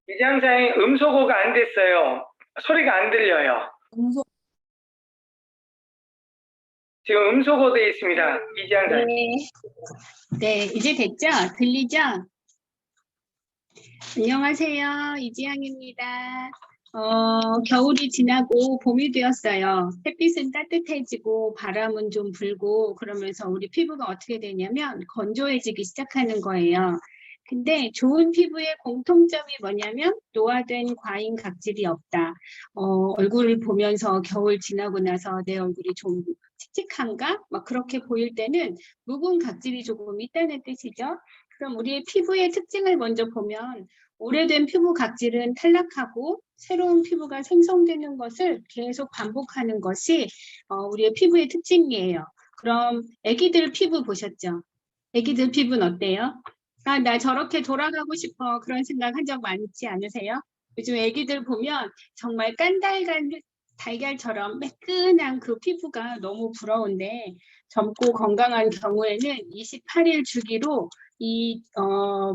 이장사님 음소거가 안 됐어요. 소리가 안 들려요. 지금 음소거 되어 있습니다. 이장사님. 네, 이제 됐죠? 들리죠? 안녕하세요. 이지향입니다. 겨울이 지나고 봄이 되었어요. 햇빛은 따뜻해지고 바람은 좀 불고 그러면서 우리 피부가 어떻게 되냐면 건조해지기 시작하는 거예요. 근데 좋은 피부의 공통점이 뭐냐면 노화된 과잉 각질이 없다. 얼굴을 보면서 겨울 지나고 나서 내 얼굴이 좀 칙칙한가? 막 그렇게 보일 때는 묵은 각질이 조금 있다는 뜻이죠. 그럼 우리의 피부의 특징을 먼저 보면 오래된 피부 각질은 탈락하고 새로운 피부가 생성되는 것을 계속 반복하는 것이 우리의 피부의 특징이에요. 그럼 아기들 피부 보셨죠? 아기들 피부는 어때요? 아, 나 저렇게 돌아가고 싶어. 그런 생각 한 적 많지 않으세요? 요즘 아기들 보면 정말 깐달간 달걀처럼 매끈한 그 피부가 너무 부러운데 젊고 건강한 경우에는 28일 주기로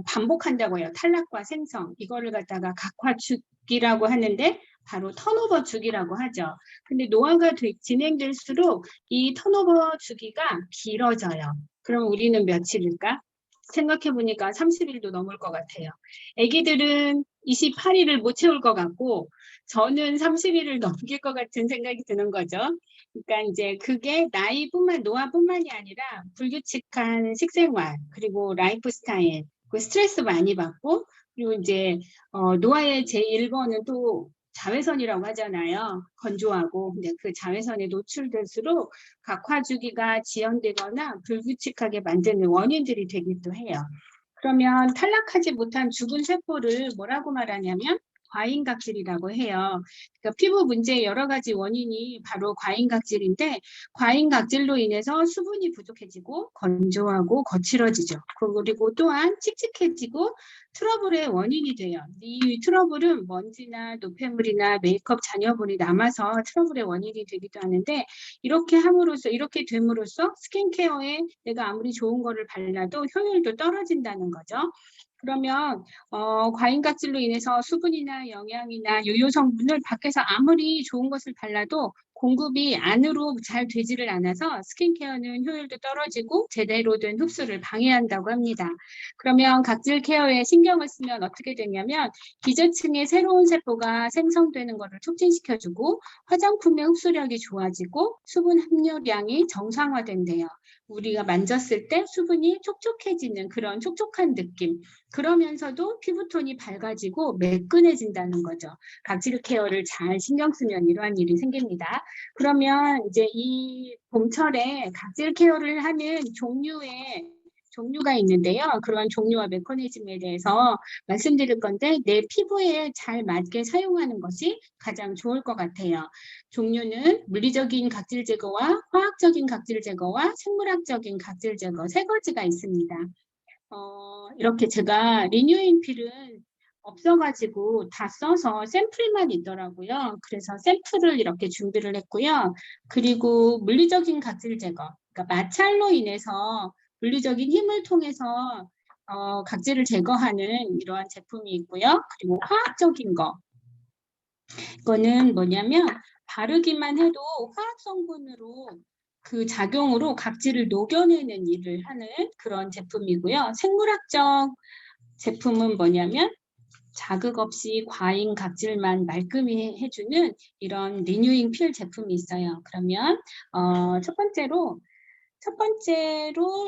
반복한다고요. 탈락과 생성. 이거를 갖다가 각화 주기라고 하는데 바로 턴오버 주기라고 하죠. 근데 노화가 진행될수록 이 턴오버 주기가 길어져요. 그럼 우리는 며칠일까? 생각해보니까 30일도 넘을 것 같아요. 아기들은 28일을 못 채울 것 같고 저는 30일을 넘길 것 같은 생각이 드는 거죠. 그러니까 이제 그게 노화뿐만이 아니라 불규칙한 식생활, 그리고 라이프 스타일, 그 스트레스 많이 받고, 그리고 이제 노화의 제1번은 또 자외선이라고 하잖아요. 건조하고. 근데 그 자외선에 노출될수록 각화 주기가 지연되거나 불규칙하게 만드는 원인들이 되기도 해요. 그러면 탈락하지 못한 죽은 세포를 뭐라고 말하냐면 과잉각질이라고 해요. 그러니까 피부 문제의 여러 가지 원인이 바로 과잉각질인데 과잉각질로 인해서 수분이 부족해지고 건조하고 거칠어지죠. 그리고 또한 칙칙해지고 트러블의 원인이 돼요. 이 트러블은 먼지나 노폐물이나 메이크업 잔여물이 남아서 트러블의 원인이 되기도 하는데 이렇게 됨으로써 스킨케어에 내가 아무리 좋은 거를 발라도 효율도 떨어진다는 거죠. 그러면 과잉각질로 인해서 수분이나 영양이나 유효 성분을 밖에서 아무리 좋은 것을 발라도 공급이 안으로 잘 되지를 않아서 스킨케어는 효율도 떨어지고 제대로 된 흡수를 방해한다고 합니다. 그러면 각질 케어에 신경을 쓰면 어떻게 되냐면 기저층에 새로운 세포가 생성되는 것을 촉진시켜주고 화장품의 흡수력이 좋아지고 수분 함유량이 정상화된대요. 우리가 만졌을 때 수분이 촉촉해지는 그런 촉촉한 느낌. 그러면서도 피부톤이 밝아지고 매끈해진다는 거죠. 각질 케어를 잘 신경 쓰면 이러한 일이 생깁니다. 그러면 이제 이 봄철에 각질 케어를 하는 종류가 있는데요. 그런 종류와 메커니즘에 대해서 말씀드릴 건데 내 피부에 잘 맞게 사용하는 것이 가장 좋을 것 같아요. 종류는 물리적인 각질 제거와 화학적인 각질 제거와 생물학적인 각질 제거 세 가지가 있습니다. 이렇게 제가 리뉴잉 필은 없어가지고 다 써서 샘플만 있더라고요. 그래서 샘플을 이렇게 준비를 했고요. 그리고 물리적인 각질 제거, 그러니까 마찰로 인해서 물리적인 힘을 통해서 각질을 제거하는 이러한 제품이 있고요. 그리고 화학적인 거, 이거는 뭐냐면 바르기만 해도 화학 성분으로 그 작용으로 각질을 녹여내는 일을 하는 그런 제품이고요. 생물학적 제품은 뭐냐면 자극 없이 과잉 각질만 말끔히 해주는 이런 리뉴잉 필 제품이 있어요. 그러면 첫 번째로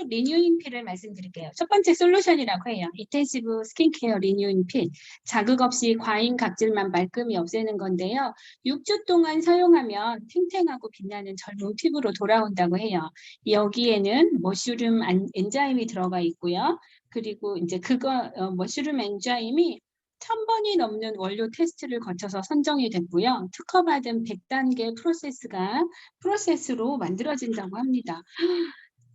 리뉴잉 필을 말씀드릴게요. 첫 번째 솔루션이라고 해요. 인텐시브 스킨케어 리뉴잉 필. 자극 없이 과잉 각질만 말끔히 없애는 건데요. 6주 동안 사용하면 탱탱하고 빛나는 젊은 피부로 돌아온다고 해요. 여기에는 머쉬룸 엔자임이 들어가 있고요. 그리고 이제 머쉬룸 엔자임이 1000번이 넘는 원료 테스트를 거쳐서 선정이 됐고요. 특허받은 100단계 프로세스로 만들어진다고 합니다.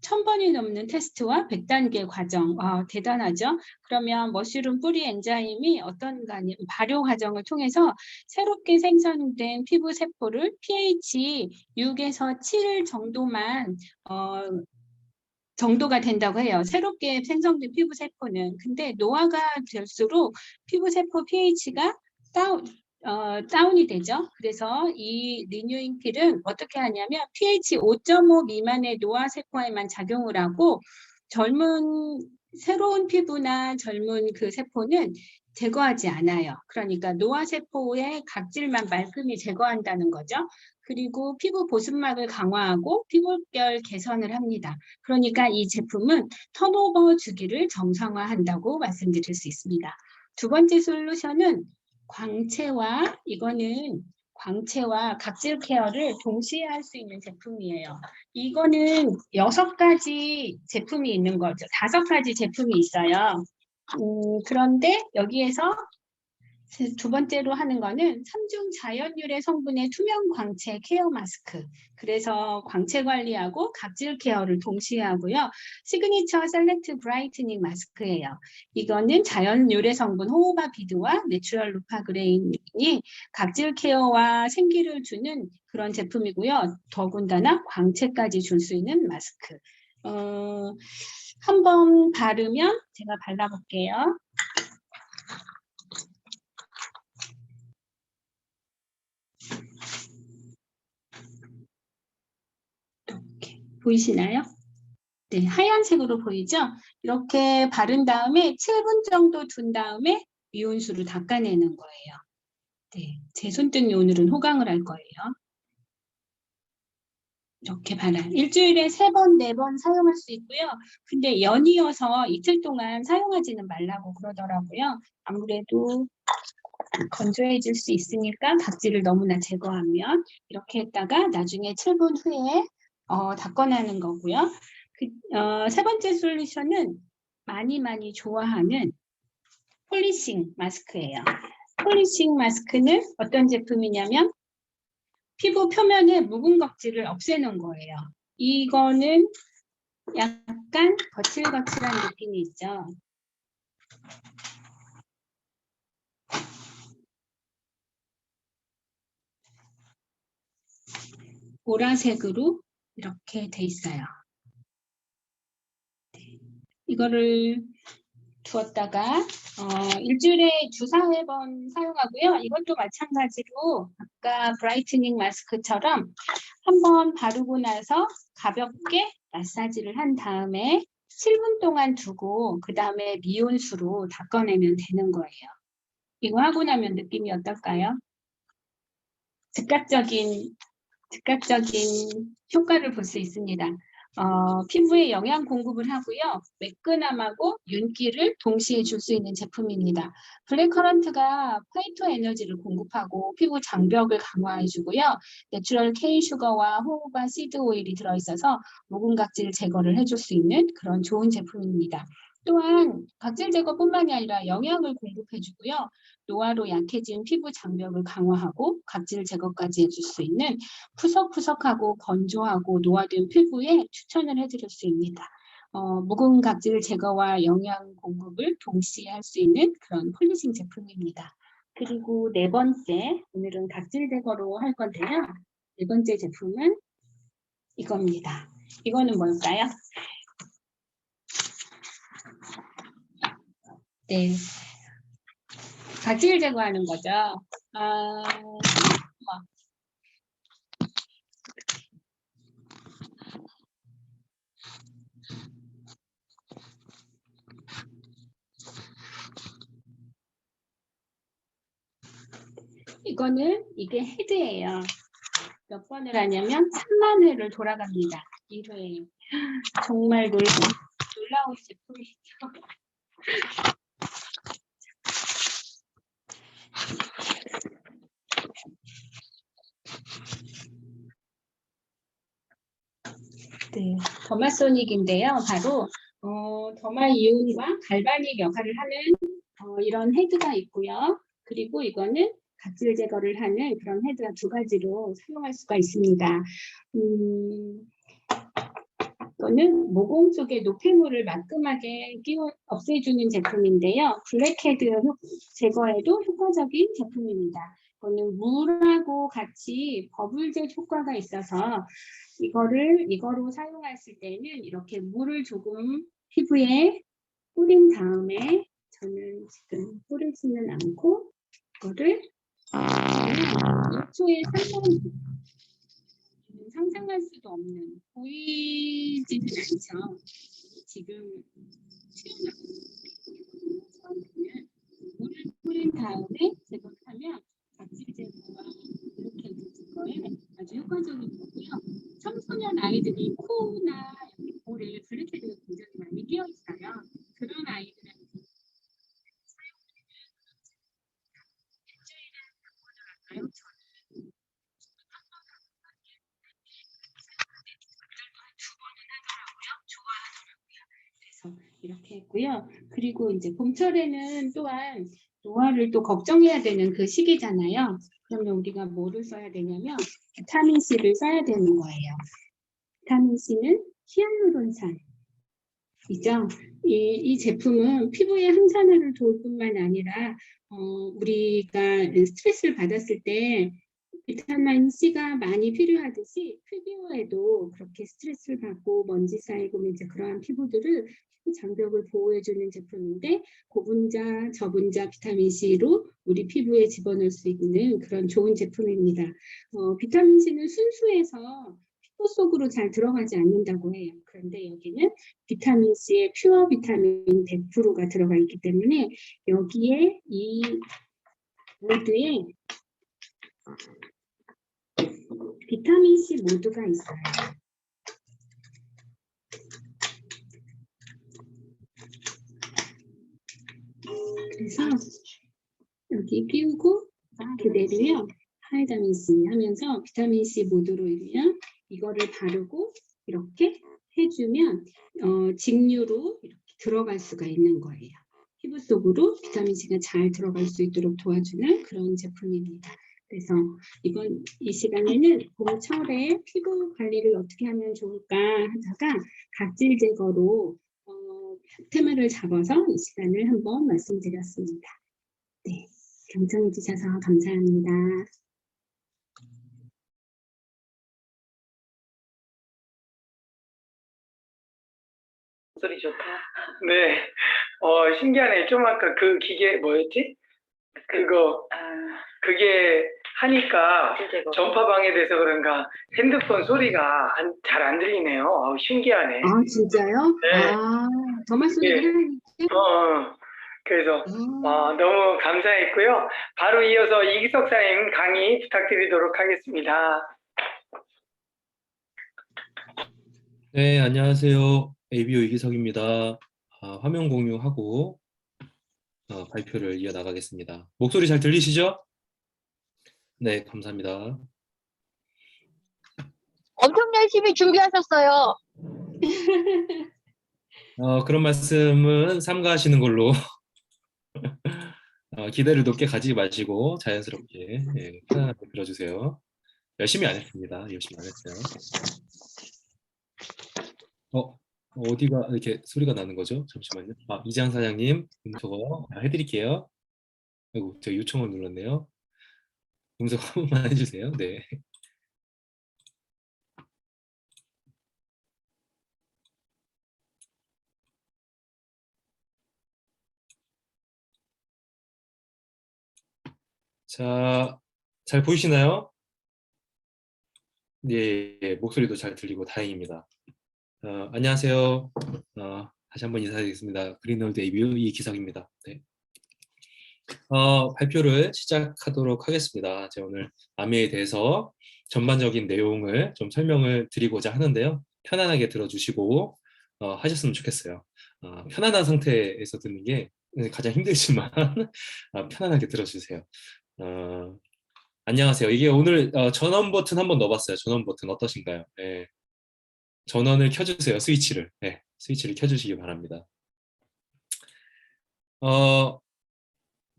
1000번이 넘는 테스트와 100단계 과정, 대단하죠? 그러면 머쉬룸 뿌리 엔자임이 발효 과정을 통해서 새롭게 생성된 피부 세포를 pH 6에서 7 정도만 정도가 된다고 해요. 새롭게 생성된 피부 세포는. 근데 노화가 될수록 피부 세포 pH가 다운이 되죠. 그래서 이 리뉴잉 필은 어떻게 하냐면 pH 5.5 미만의 노화 세포에만 작용을 하고 새로운 피부나 젊은 그 세포는 제거하지 않아요. 그러니까 노화 세포의 각질만 말끔히 제거한다는 거죠. 그리고 피부 보습막을 강화하고 피부결 개선을 합니다. 그러니까 이 제품은 턴오버 주기를 정상화한다고 말씀드릴 수 있습니다. 두 번째 솔루션은 광채와 각질 케어를 동시에 할 수 있는 제품이에요. 이거는 6가지 제품이 있는 거죠. 5가지 제품이 있어요. 그런데 여기에서 두 번째로 하는 거는 3중 자연 유래 성분의 투명 광채 케어 마스크. 그래서 광채 관리하고 각질 케어를 동시에 하고요. 시그니처 셀렉트 브라이트닝 마스크예요. 이거는 자연 유래 성분 호호바 비드와 내추럴 루파그레인이 각질 케어와 생기를 주는 그런 제품이고요. 더군다나 광채까지 줄 수 있는 마스크. 한번 바르면 제가 발라볼게요. 이렇게 보이시나요? 네, 하얀색으로 보이죠? 이렇게 바른 다음에 7분 정도 둔 다음에 미온수로 닦아내는 거예요. 네, 제 손등이 오늘은 호강을 할 거예요. 이렇게 발라요. 일주일에 3번, 4번 사용할 수 있고요. 근데 연이어서 이틀 동안 사용하지는 말라고 그러더라고요. 아무래도 건조해질 수 있으니까 각질을 너무나 제거하면 이렇게 했다가 나중에 7분 후에 닦아내는 거고요. 세 번째 솔루션은 많이 좋아하는 폴리싱 마스크예요. 폴리싱 마스크는 어떤 제품이냐면 피부 표면에 묵은 각질을 없애는 거예요. 이거는 약간 거칠거칠한 느낌이 있죠. 보라색으로 이렇게 돼 있어요. 이거를 두었다가 일주일에 2~4번 사용하고요. 이것도 마찬가지로 아까 브라이트닝 마스크처럼 한번 바르고 나서 가볍게 마사지를 한 다음에 7분 동안 두고 그 다음에 미온수로 닦아내면 되는 거예요. 이거 하고 나면 느낌이 어떨까요? 즉각적인 효과를 볼 수 있습니다. 피부에 영양 공급을 하고요. 매끈함하고 윤기를 동시에 줄 수 있는 제품입니다. 블랙커런트가 파이토 에너지를 공급하고 피부 장벽을 강화해주고요. 내추럴 K 슈거와 호호바 시드 오일이 들어있어서 묵은 각질 제거를 해줄 수 있는 그런 좋은 제품입니다. 또한 각질 제거뿐만이 아니라 영양을 공급해주고요. 노화로 약해진 피부 장벽을 강화하고 각질 제거까지 해줄 수 있는 푸석푸석하고 건조하고 노화된 피부에 추천을 해드릴 수 있습니다. 묵은 각질 제거와 영양 공급을 동시에 할 수 있는 그런 폴리싱 제품입니다. 그리고 네 번째, 오늘은 각질 제거로 할 건데요. 네 번째 제품은 이겁니다. 이거는 뭘까요? 네, 각질 제거하는 거죠. 이게 헤드예요. 몇 번을 하냐면 3만 회를 돌아갑니다. 1회에. 정말 놀라운 제품이죠. 네, 더마소닉인데요. 바로 더마이온과 갈바닉 역할을 하는 이런 헤드가 있고요. 그리고 이거는 각질 제거를 하는 그런 헤드가 2가지로 사용할 수가 있습니다. 이거는 모공 속의 노폐물을 말끔하게 없애주는 제품인데요. 블랙헤드 제거에도 효과적인 제품입니다. 이거는 물하고 같이 버블제 효과가 있어서 이거로 사용했을 때는 이렇게 물을 조금 피부에 뿌린 다음에 저는 지금 뿌리지는 않고 이거를 2초에 3번 상상할 수도 없는 보이지는 않죠. 지금 처음에는 물을 뿌린 다음에 제거하면 각질 제거가 이렇게 있을 거에 아주 효과적인 거고요. 청소년 아이들이 코나 볼에 블랙헤드가 굉장히 많이 끼어 있어요. 그런 아이들한테 사용하는 그래서 이렇게 했고요. 그리고 이제 봄철에는 또한 노화를 또 걱정해야 되는 그 시기잖아요. 그러면 우리가 뭐를 써야 되냐면 비타민 C를 써야 되는 거예요. 비타민 C는 히알루론산이죠. 이 제품은 피부의 항산화를 도울 뿐만 아니라 우리가 스트레스를 받았을 때 비타민 C가 많이 필요하듯이 피부에도 그렇게 스트레스를 받고 먼지 쌓이고 이제 그러한 피부들을 피부 장벽을 보호해주는 제품인데 고분자, 저분자 비타민 C로 우리 피부에 집어넣을 수 있는 그런 좋은 제품입니다. 비타민 C는 순수해서 피부 속으로 잘 들어가지 않는다고 해요. 그런데 여기는 비타민 C의 퓨어 비타민 100%가 들어가 있기 때문에 여기에 이 모드에 비타민 C 모드가 있어요. 그래서 여기 끼우고 그대로요. 하이다민 C 하면서 비타민 C 모드로 있으면 이거를 바르고 이렇게 해주면 직류로 이렇게 들어갈 수가 있는 거예요. 피부 속으로 비타민 C가 잘 들어갈 수 있도록 도와주는 그런 제품입니다. 그래서 이 시간에는 봄철에 피부 관리를 어떻게 하면 좋을까 하다가 각질 제거로 테마를 잡아서 이 시간을 한번 말씀드렸습니다. 네, 경청해 주셔서 감사합니다. 소리 좋다. 네. 신기하네. 좀 아까 그 기계 뭐였지? 그게 하니까 전파 방해돼서 그런가 핸드폰 소리가 잘 안 들리네요. 신기하네. 아, 진짜요? 네. 정말 소리가 네. 하니까? 그래서 너무 감사했고요. 바로 이어서 이기석 사님 강의 부탁드리도록 하겠습니다. 네, 안녕하세요. ABO 이기석입니다. 화면 공유하고 발표를 이어나가겠습니다. 목소리 잘 들리시죠? 네, 감사합니다. 엄청 열심히 준비하셨어요. 그런 말씀은 삼가하시는 걸로 기대를 높게 가지지 마시고 자연스럽게 편안하게 들어주세요. 열심히 안 했습니다. 열심히 안 했어요. 어디가 이렇게 소리가 나는 거죠? 잠시만요. 이장 사장님, 음소거 해드릴게요. 아이고, 제가 요청을 눌렀네요. 음소거 한 번만 해주세요. 네. 자, 잘 보이시나요? 예, 목소리도 잘 들리고 다행입니다. 안녕하세요. 다시 한번 인사드리겠습니다. 그린월드 ABO 이기석입니다. 네. 발표를 시작하도록 하겠습니다. 제가 오늘 아미에 대해서 전반적인 내용을 좀 설명을 드리고자 하는데요. 편안하게 들어주시고 하셨으면 좋겠어요. 편안한 상태에서 듣는 게 가장 힘들지만 편안하게 들어주세요. 안녕하세요. 이게 오늘 전원 버튼 한번 넣어봤어요. 전원 버튼 어떠신가요? 네. 전원을 켜주세요. 스위치를. 네, 스위치를 켜주시기 바랍니다.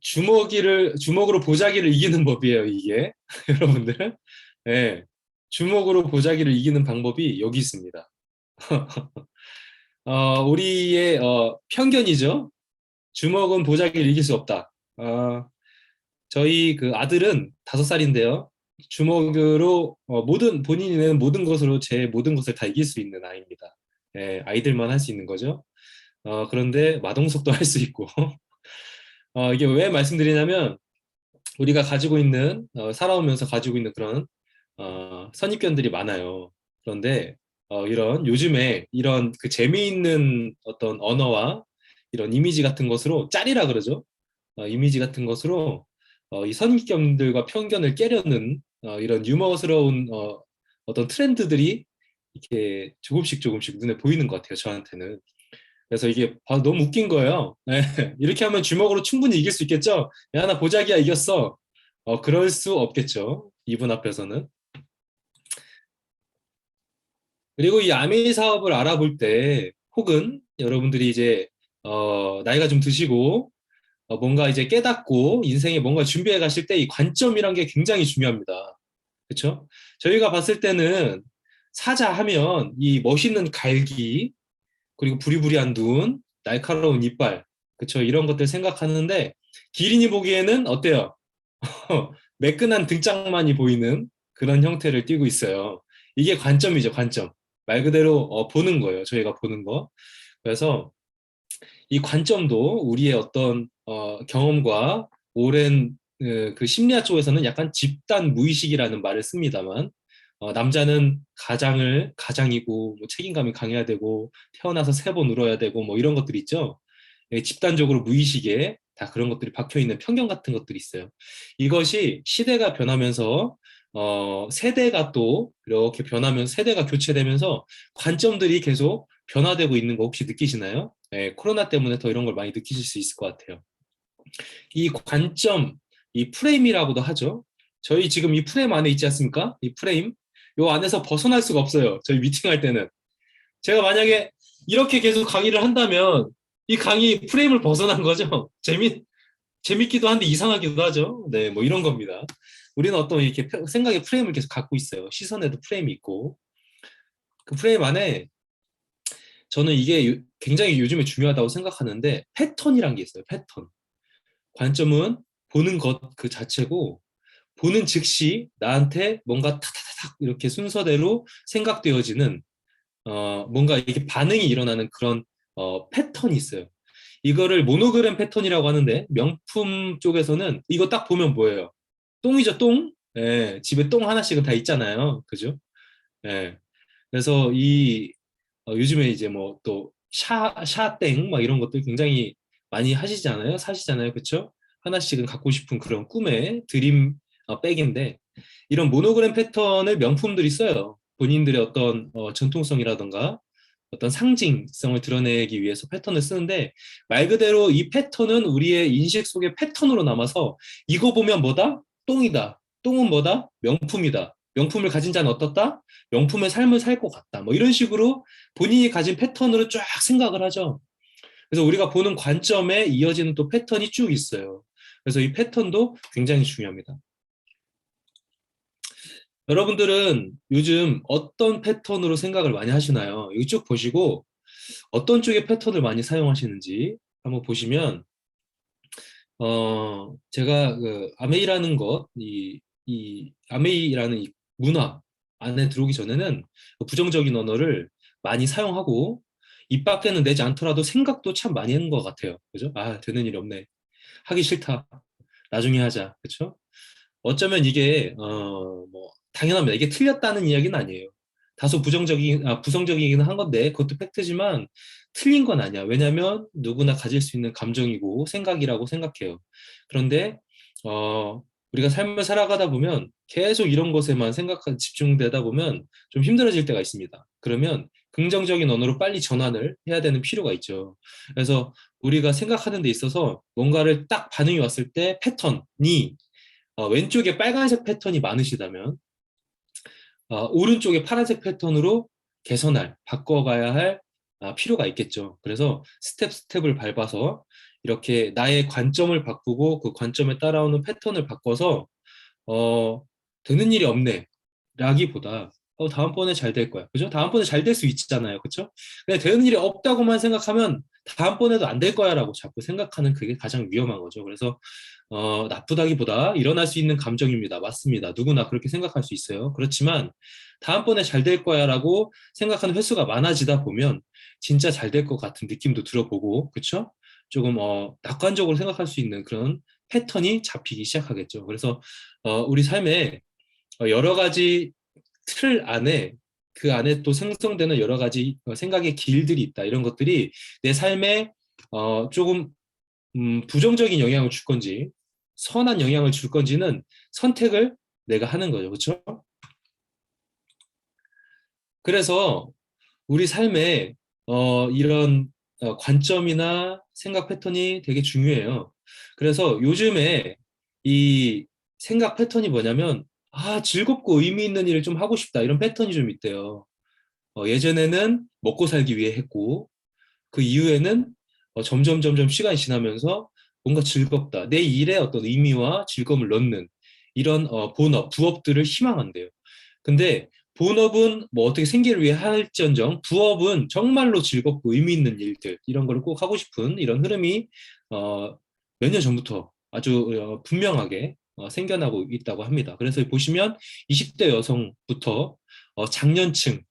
주먹으로 보자기를 이기는 법이에요, 이게. 여러분들. 네, 주먹으로 보자기를 이기는 방법이 여기 있습니다. 우리의 편견이죠. 주먹은 보자기를 이길 수 없다. 저희 그 아들은 5살인데요. 주먹으로 본인이 내는 모든 것으로 제 모든 것을 다 이길 수 있는 아이입니다. 예, 아이들만 할 수 있는 거죠. 그런데 마동석도 할 수 있고 이게 왜 말씀드리냐면 우리가 가지고 있는 살아오면서 가지고 있는 그런 선입견들이 많아요. 그런데 이런 요즘에 이런 그 재미있는 어떤 언어와 이런 이미지 같은 것으로 짤이라 그러죠. 이미지 같은 것으로 이 선입견들과 편견을 깨려는 이런 유머스러운 어떤 트렌드들이 이렇게 조금씩 조금씩 눈에 보이는 것 같아요. 저한테는. 그래서 이게 너무 웃긴 거예요. 네. 이렇게 하면 주먹으로 충분히 이길 수 있겠죠? 야, 나 보자기야 이겼어. 그럴 수 없겠죠. 이분 앞에서는. 그리고 이 아메이 사업을 알아볼 때 혹은 여러분들이 이제 나이가 좀 드시고 뭔가 이제 깨닫고 인생에 뭔가 준비해 가실 때 이 관점이란 게 굉장히 중요합니다. 그렇죠? 저희가 봤을 때는 사자 하면 이 멋있는 갈기 그리고 부리부리한 눈, 날카로운 이빨, 그렇죠? 이런 것들 생각하는데 기린이 보기에는 어때요? 매끈한 등짝만이 보이는 그런 형태를 띠고 있어요. 이게 관점이죠, 관점. 말 그대로 보는 거예요. 저희가 보는 거. 그래서 이 관점도 우리의 어떤 경험과 오랜 그 심리학 쪽에서는 약간 집단 무의식이라는 말을 씁니다만 남자는 가장이고 뭐 책임감이 강해야 되고 태어나서 3번 울어야 되고 뭐 이런 것들이 있죠. 집단적으로 무의식에 다 그런 것들이 박혀 있는 편견 같은 것들이 있어요. 이것이 시대가 변하면서 세대가 또 이렇게 변하면서 세대가 교체되면서 관점들이 계속 변화되고 있는 거 혹시 느끼시나요? 네, 코로나 때문에 더 이런 걸 많이 느끼실 수 있을 것 같아요. 이 관점, 이 프레임이라고도 하죠. 저희 지금 이 프레임 안에 있지 않습니까? 이 프레임. 요 안에서 벗어날 수가 없어요. 저희 미팅할 때는. 제가 만약에 이렇게 계속 강의를 한다면 이 강의 프레임을 벗어난 거죠. 재밌기도 한데 이상하기도 하죠. 네, 뭐 이런 겁니다. 우리는 어떤 이렇게 생각의 프레임을 계속 갖고 있어요. 시선에도 프레임이 있고. 그 프레임 안에 저는 이게 굉장히 요즘에 중요하다고 생각하는데 패턴이란 게 있어요. 패턴. 관점은 보는 것 그 자체고 보는 즉시 나한테 뭔가 탁탁탁 이렇게 순서대로 생각되어지는 뭔가 이렇게 반응이 일어나는 그런 패턴이 있어요. 이거를 모노그램 패턴이라고 하는데 명품 쪽에서는 이거 딱 보면 뭐예요? 똥이죠, 똥. 예, 집에 똥 하나씩은 다 있잖아요. 그죠? 예. 그래서 요즘에 이제 뭐 또 샤땡 막 이런 것들 굉장히 많이 하시잖아요. 사시잖아요. 그쵸? 하나씩은 갖고 싶은 그런 꿈의 드림 백인데 이런 모노그램 패턴을 명품들이 써요. 본인들의 어떤 전통성이라던가 어떤 상징성을 드러내기 위해서 패턴을 쓰는데 말 그대로 이 패턴은 우리의 인식 속의 패턴으로 남아서 이거 보면 뭐다? 똥이다. 똥은 뭐다? 명품이다. 명품을 가진 자는 어떻다? 명품의 삶을 살 것 같다. 뭐 이런 식으로 본인이 가진 패턴으로 쫙 생각을 하죠. 그래서 우리가 보는 관점에 이어지는 또 패턴이 쭉 있어요. 그래서 이 패턴도 굉장히 중요합니다. 여러분들은 요즘 어떤 패턴으로 생각을 많이 하시나요? 이쪽 보시고 어떤 쪽의 패턴을 많이 사용하시는지 한번 보시면 제가 그 아메이라는 것, 이 아메이라는 이 문화 안에 들어오기 전에는 부정적인 언어를 많이 사용하고 입 밖에는 내지 않더라도 생각도 참 많이 하는 것 같아요. 그죠? 아, 되는 일이 없네. 하기 싫다. 나중에 하자. 그렇죠? 어쩌면 이게 뭐 당연합니다. 이게 틀렸다는 이야기는 아니에요. 다소 부정적이긴 한 건데 그것도 팩트지만 틀린 건 아니야. 왜냐하면 누구나 가질 수 있는 감정이고 생각이라고 생각해요. 그런데 우리가 삶을 살아가다 보면 계속 이런 것에만 집중되다 보면 좀 힘들어질 때가 있습니다. 그러면 긍정적인 언어로 빨리 전환을 해야 되는 필요가 있죠. 그래서 우리가 생각하는 데 있어서 뭔가를 딱 반응이 왔을 때 패턴이 왼쪽에 빨간색 패턴이 많으시다면 오른쪽에 파란색 패턴으로 바꿔가야 할 필요가 있겠죠. 그래서 스텝을 밟아서 이렇게 나의 관점을 바꾸고 그 관점에 따라오는 패턴을 바꿔서 되는 일이 없네 라기보다 다음번에 잘 될 거야. 그죠? 다음번에 잘 될 수 있잖아요. 그죠? 근데 되는 일이 없다고만 생각하면 다음번에도 안 될 거야 라고 자꾸 생각하는 그게 가장 위험한 거죠. 그래서 나쁘다기보다 일어날 수 있는 감정입니다. 맞습니다. 누구나 그렇게 생각할 수 있어요. 그렇지만 다음번에 잘 될 거야라고 생각하는 횟수가 많아지다 보면 진짜 잘 될 것 같은 느낌도 들어보고, 그렇죠? 조금 낙관적으로 생각할 수 있는 그런 패턴이 잡히기 시작하겠죠. 그래서 우리 삶에 여러 가지 틀 안에 그 안에 또 생성되는 여러 가지 생각의 길들이 있다. 이런 것들이 내 삶에 조금 부정적인 영향을 줄 건지 선한 영향을 줄 건지는 선택을 내가 하는 거죠. 그렇죠? 그래서 우리 삶에 이런 관점이나 생각 패턴이 되게 중요해요. 그래서 요즘에 이 생각 패턴이 뭐냐면 즐겁고 의미 있는 일을 좀 하고 싶다 이런 패턴이 좀 있대요. 예전에는 먹고 살기 위해 했고 그 이후에는 점점 시간이 지나면서 뭔가 즐겁다. 내 일에 어떤 의미와 즐거움을 넣는 이런 본업, 부업들을 희망한대요. 근데 본업은 뭐 어떻게 생계를 위해 할지언정 부업은 정말로 즐겁고 의미 있는 일들 이런 걸 꼭 하고 싶은 이런 흐름이 몇 년 전부터 아주 분명하게 생겨나고 있다고 합니다. 그래서 보시면 20대 여성부터 장년층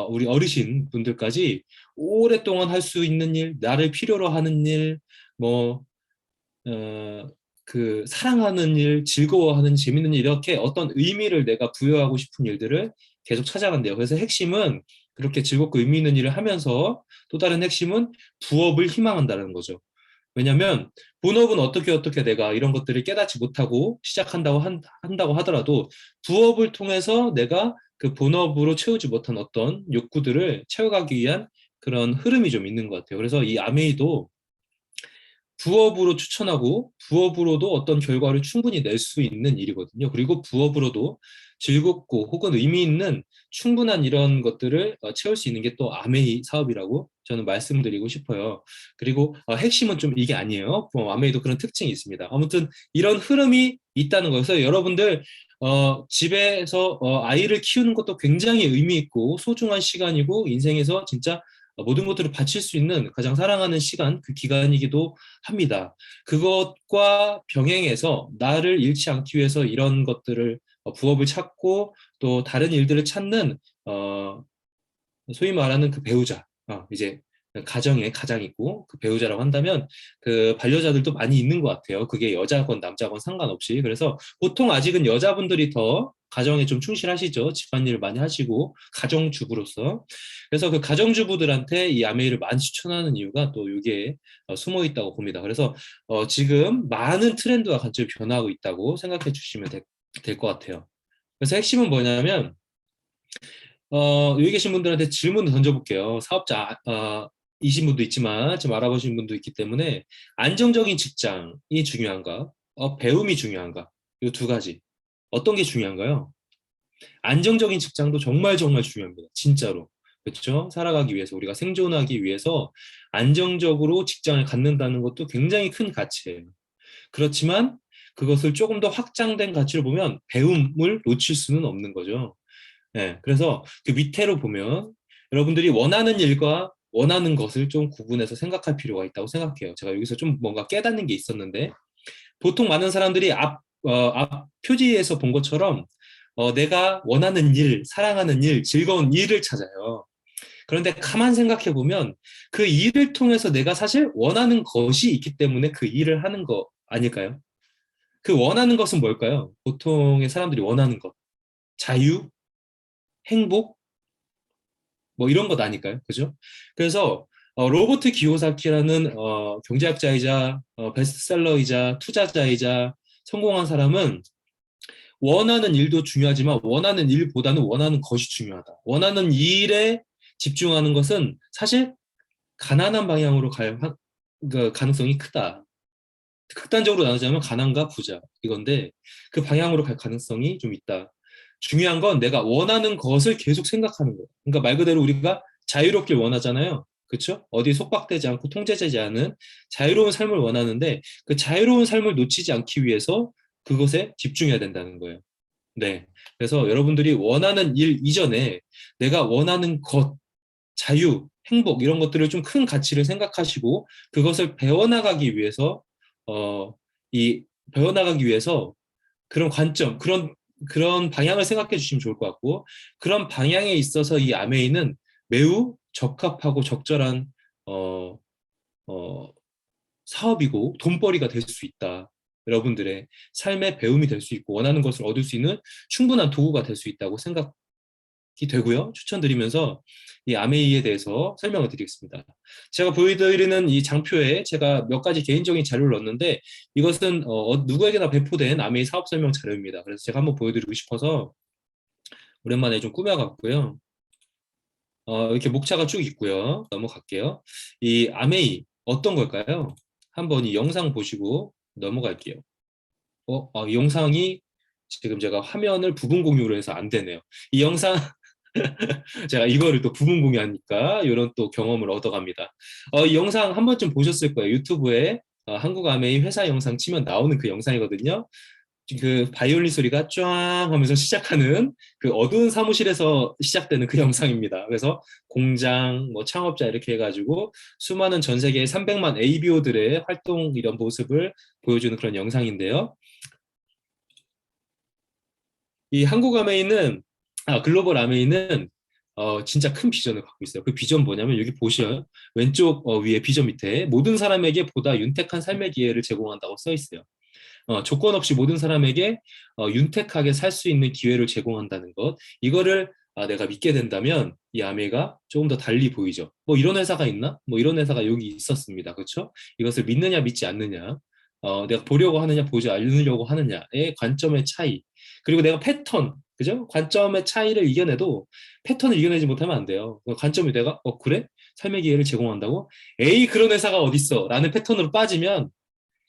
우리 어르신 분들까지 오랫동안 할 수 있는 일, 나를 필요로 하는 일, 뭐, 그 사랑하는 일, 즐거워하는 재밌는 일 이렇게 어떤 의미를 내가 부여하고 싶은 일들을 계속 찾아간대요. 그래서 핵심은 그렇게 즐겁고 의미 있는 일을 하면서 또 다른 핵심은 부업을 희망한다는 거죠. 왜냐하면 본업은 어떻게 내가 이런 것들을 깨닫지 못하고 시작한다고 한다고 하더라도 부업을 통해서 내가 그 본업으로 채우지 못한 어떤 욕구들을 채워가기 위한 그런 흐름이 좀 있는 것 같아요. 그래서 이 아메이도 부업으로 추천하고 부업으로도 어떤 결과를 충분히 낼 수 있는 일이거든요. 그리고 부업으로도 즐겁고 혹은 의미 있는 충분한 이런 것들을 채울 수 있는 게 또 아메이 사업이라고 저는 말씀드리고 싶어요. 그리고 핵심은 좀 이게 아니에요. 아메이도 그런 특징이 있습니다. 아무튼 이런 흐름이 있다는 거여서 여러분들 집에서 아이를 키우는 것도 굉장히 의미 있고 소중한 시간이고 인생에서 진짜 모든 것들을 바칠 수 있는 가장 사랑하는 시간, 그 기간이기도 합니다. 그것과 병행해서 나를 잃지 않기 위해서 이런 것들을 부업을 찾고 또 다른 일들을 찾는 소위 말하는 그 배우자, 이제 가정에 가장 있고 그 배우자라고 한다면 그 반려자들도 많이 있는 것 같아요. 그게 여자건 남자건 상관없이. 그래서 보통 아직은 여자분들이 더 가정에 좀 충실하시죠. 집안일을 많이 하시고 가정주부로서. 그래서 그 가정주부들한테 이 아메이를 많이 추천하는 이유가 또 이게 숨어 있다고 봅니다. 그래서 지금 많은 트렌드와 관점이 변화하고 있다고 생각해 주시면 될 것 같아요. 그래서 핵심은 뭐냐면 여기 계신 분들한테 질문을 던져볼게요. 사업자 이신 분도 있지만 지금 알아보신 분도 있기 때문에 안정적인 직장이 중요한가? 배움이 중요한가? 이 두 가지. 어떤 게 중요한가요? 안정적인 직장도 정말 중요합니다. 진짜로. 그렇죠? 살아가기 위해서 우리가 생존하기 위해서 안정적으로 직장을 갖는다는 것도 굉장히 큰 가치예요. 그렇지만 그것을 조금 더 확장된 가치로 보면 배움을 놓칠 수는 없는 거죠. 네, 그래서 그 밑에로 보면 여러분들이 원하는 일과 원하는 것을 좀 구분해서 생각할 필요가 있다고 생각해요. 제가 여기서 좀 뭔가 깨닫는 게 있었는데 보통 많은 사람들이 앞 표지에서 본 것처럼 내가 원하는 일, 사랑하는 일, 즐거운 일을 찾아요. 그런데 가만 생각해 보면 그 일을 통해서 내가 사실 원하는 것이 있기 때문에 그 일을 하는 거 아닐까요? 그 원하는 것은 뭘까요? 보통의 사람들이 원하는 것. 자유, 행복, 뭐 이런 것 아닐까요? 그죠? 그래서 로버트 기요사키라는 경제학자이자 베스트셀러이자 투자자이자 성공한 사람은 원하는 일도 중요하지만 원하는 일보다는 원하는 것이 중요하다. 원하는 일에 집중하는 것은 사실 가난한 방향으로 갈 그 가능성이 크다. 극단적으로 나누자면 가난과 부자 이건데 그 방향으로 갈 가능성이 좀 있다. 중요한 건 내가 원하는 것을 계속 생각하는 거예요. 그러니까 말 그대로 우리가 자유롭길 원하잖아요. 그렇죠? 어디에 속박되지 않고 통제되지 않은 자유로운 삶을 원하는데 그 자유로운 삶을 놓치지 않기 위해서 그것에 집중해야 된다는 거예요. 네. 그래서 여러분들이 원하는 일 이전에 내가 원하는 것, 자유, 행복 이런 것들을 좀 큰 가치를 생각하시고 그것을 배워나가기 위해서 이 배워나가기 위해서 그런 관점, 그런 방향을 생각해 주시면 좋을 것 같고, 그런 방향에 있어서 이 아메이는 매우 적합하고 적절한 어, 어, 사업이고 돈벌이가 될 수 있다. 여러분들의 삶의 배움이 될 수 있고 원하는 것을 얻을 수 있는 충분한 도구가 될 수 있다고 생각이 되고요. 추천드리면서 이 아메이에 대해서 설명을 드리겠습니다. 제가 보여드리는 이 장표에 제가 몇 가지 개인적인 자료를 넣었는데 이것은 누구에게나 배포된 아메이 사업 설명 자료입니다. 그래서 제가 한번 보여드리고 싶어서 오랜만에 좀 꾸며봤고요. 이렇게 목차가 쭉 있고요. 넘어갈게요. 이 아메이 어떤 걸까요? 한번 이 영상 보시고 넘어갈게요. 이 영상이 지금 제가 화면을 부분 공유로 해서 안 되네요. 이 영상 제가 이거를 또 부분 공유하니까 이런 또 경험을 얻어갑니다. 이 영상 한 번쯤 보셨을 거예요. 유튜브에 한국 아메이 회사 영상 치면 나오는 그 영상이거든요. 그 바이올린 소리가 쫙 하면서 시작하는 그 어두운 사무실에서 시작되는 그 영상입니다. 그래서 공장, 뭐 창업자 이렇게 해가지고 수많은 전 세계 300만 ABO들의 활동 이런 모습을 보여주는 그런 영상인데요. 이 한국 아메이는 글로벌 아메이는 진짜 큰 비전을 갖고 있어요. 그 비전 뭐냐면 여기 보시면 왼쪽 위에 비전 밑에 모든 사람에게 보다 윤택한 삶의 기회를 제공한다고 써 있어요. 조건 없이 모든 사람에게 윤택하게 살 수 있는 기회를 제공한다는 것. 이거를 내가 믿게 된다면 이 아메가 조금 더 달리 보이죠. 뭐 이런 회사가 있나? 뭐 이런 회사가 여기 있었습니다. 그렇죠? 이것을 믿느냐 믿지 않느냐. 내가 보려고 하느냐 보지 않으려고 하느냐의 관점의 차이. 그리고 내가 패턴, 그죠? 관점의 차이를 이겨내도 패턴을 이겨내지 못하면 안 돼요. 관점이 내가 그래? 삶의 기회를 제공한다고? 에이 그런 회사가 어딨어? 라는 패턴으로 빠지면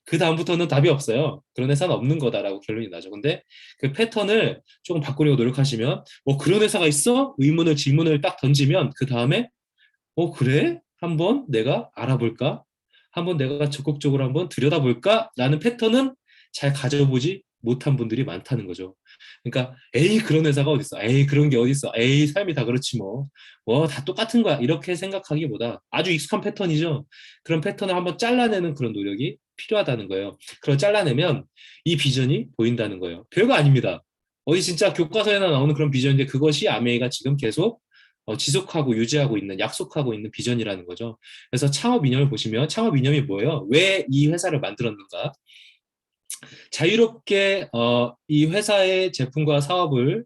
그 다음부터는 답이 없어요. 그런 회사는 없는 거다라고 결론이 나죠. 근데 그 패턴을 조금 바꾸려고 노력하시면 그런 회사가 있어? 의문을 질문을 딱 던지면 그 다음에 그래? 한번 내가 알아볼까? 한번 내가 적극적으로 한번 들여다볼까? 라는 패턴은 잘 가져보지 못한 분들이 많다는 거죠. 그러니까 에이 그런 회사가 어딨어? 에이 그런 게 어딨어? 에이 삶이 다 그렇지 뭐. 다 똑같은 거야. 이렇게 생각하기보다 아주 익숙한 패턴이죠. 그런 패턴을 한번 잘라내는 그런 노력이 필요하다는 거예요. 그걸 잘라내면 이 비전이 보인다는 거예요. 별거 아닙니다. 어디 진짜 교과서에나 나오는 그런 비전인데 그것이 아메이가 지금 계속 지속하고 유지하고 있는, 약속하고 있는 비전이라는 거죠. 그래서 창업 이념을 보시면 창업 이념이 뭐예요? 왜 이 회사를 만들었는가? 자유롭게 이 회사의 제품과 사업을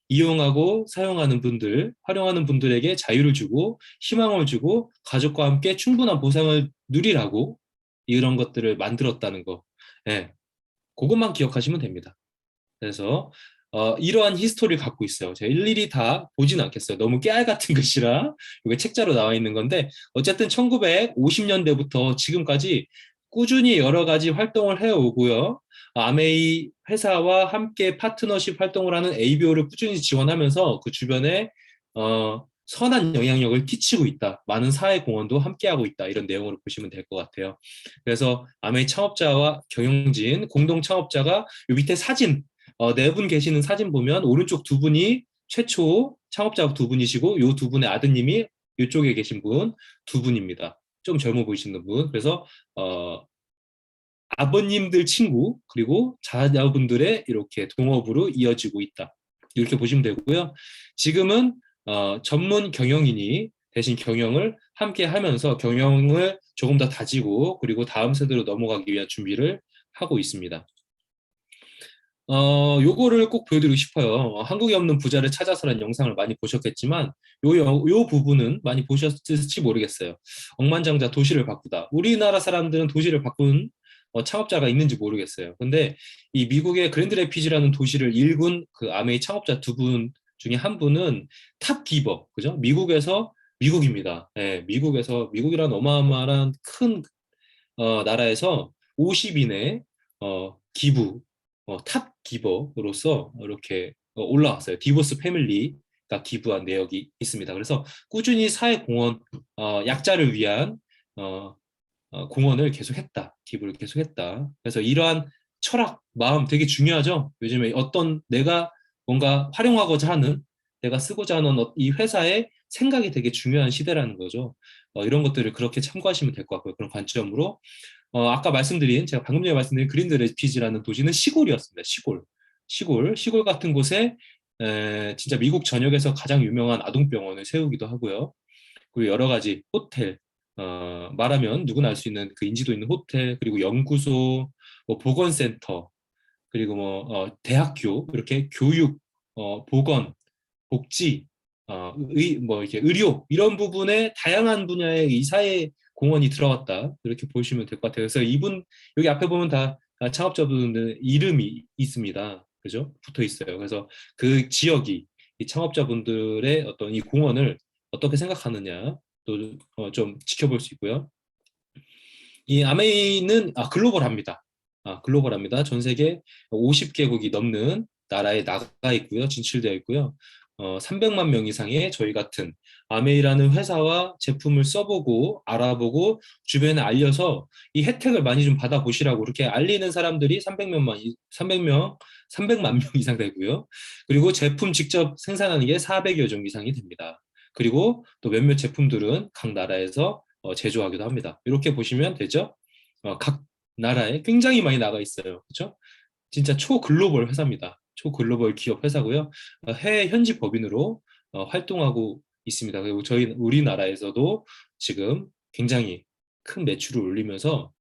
이용하고 사용하는 분들, 활용하는 분들에게 자유를 주고 희망을 주고 가족과 함께 충분한 보상을 누리라고 이런 것들을 만들었다는 거. 예, 그것만 기억하시면 됩니다. 그래서 이러한 히스토리를 갖고 있어요. 제가 일일이 다 보진 않겠어요. 너무 깨알 같은 글씨라 이게 책자로 나와 있는 건데 어쨌든 1950년대부터 지금까지 꾸준히 여러 가지 활동을 해오고요. 아메이 회사와 함께 파트너십 활동을 하는 ABO를 꾸준히 지원하면서 그 주변에 선한 영향력을 끼치고 있다. 많은 사회 공헌도 함께하고 있다. 이런 내용으로 보시면 될 것 같아요. 그래서 아메이 창업자와 경영진, 공동 창업자가 이 밑에 사진, 네 분 계시는 사진 보면 오른쪽 두 분이 최초 창업자 두 분이시고 이 두 분의 아드님이 이쪽에 계신 분 두 분입니다. 좀 젊어 보이시는 분. 그래서 아버님들 친구 그리고 자녀분들의 이렇게 동업으로 이어지고 있다. 이렇게 보시면 되고요. 지금은 전문 경영인이 대신 경영을 함께 하면서 경영을 조금 더 다지고 그리고 다음 세대로 넘어가기 위한 준비를 하고 있습니다. 요거를 꼭 보여드리고 싶어요. 한국에 없는 부자를 찾아서라는 영상을 많이 보셨겠지만 요 부분은 많이 보셨을지 모르겠어요. 억만장자 도시를 바꾸다. 우리나라 사람들은 도시를 바꾼 창업자가 있는지 모르겠어요. 근데 이 미국의 그랜드 레피지라는 도시를 일군 그 아메이 창업자 두 분 중에 한 분은 탑 기버, 그죠? 미국입니다. 예, 미국이란 어마어마한 큰 나라에서 50인의 기부 탑 기버로서 이렇게 올라왔어요. 디보스 패밀리가 기부한 내역이 있습니다. 그래서 꾸준히 사회 공헌, 약자를 위한 공헌을 계속했다. 기부를 계속했다. 그래서 이러한 철학, 마음 되게 중요하죠. 요즘에 어떤 내가 뭔가 활용하고자 하는, 내가 쓰고자 하는 이 회사의 생각이 되게 중요한 시대라는 거죠. 이런 것들을 그렇게 참고하시면 될 것 같고요. 그런 관점으로 아까 제가 방금 전에 말씀드린 그린드 레피지라는 도시는 시골이었습니다. 시골 같은 곳에 진짜 미국 전역에서 가장 유명한 아동병원을 세우기도 하고요. 그리고 여러 가지 호텔, 말하면 누구나 알 수 있는 그 인지도 있는 호텔, 그리고 연구소, 뭐 보건센터, 그리고 대학교, 이렇게 교육, 보건, 복지, 이렇게 의료, 이런 부분에 다양한 분야의 이 사회 공헌이 들어갔다. 이렇게 보시면 될 것 같아요. 그래서 여기 앞에 보면 다 창업자분들 이름이 있습니다. 그죠? 붙어 있어요. 그래서 그 지역이 이 창업자분들의 어떤 이 공헌을 어떻게 생각하느냐 또 좀 지켜볼 수 있고요. 이 아메이는 글로벌합니다. 글로벌합니다. 전 세계 50개국이 넘는 나라에 나가 있고요. 진출되어 있고요. 300만 명 이상의 저희 같은 아메이라는 회사와 제품을 써보고 알아보고 주변에 알려서 이 혜택을 많이 좀 받아보시라고 이렇게 알리는 사람들이 300만 명 이상 되고요. 그리고 제품 직접 생산하는 게 400여 종 이상이 됩니다. 그리고 또 몇몇 제품들은 각 나라에서 제조하기도 합니다. 이렇게 보시면 되죠. 각 나라에 굉장히 많이 나가 있어요. 그렇죠? 진짜 초글로벌 회사입니다. 초글로벌 기업 회사고요. 해외 현지 법인으로 활동하고 있습니다. 그리고 우리나라에서도 지금 굉장히 큰 매출을 올리면서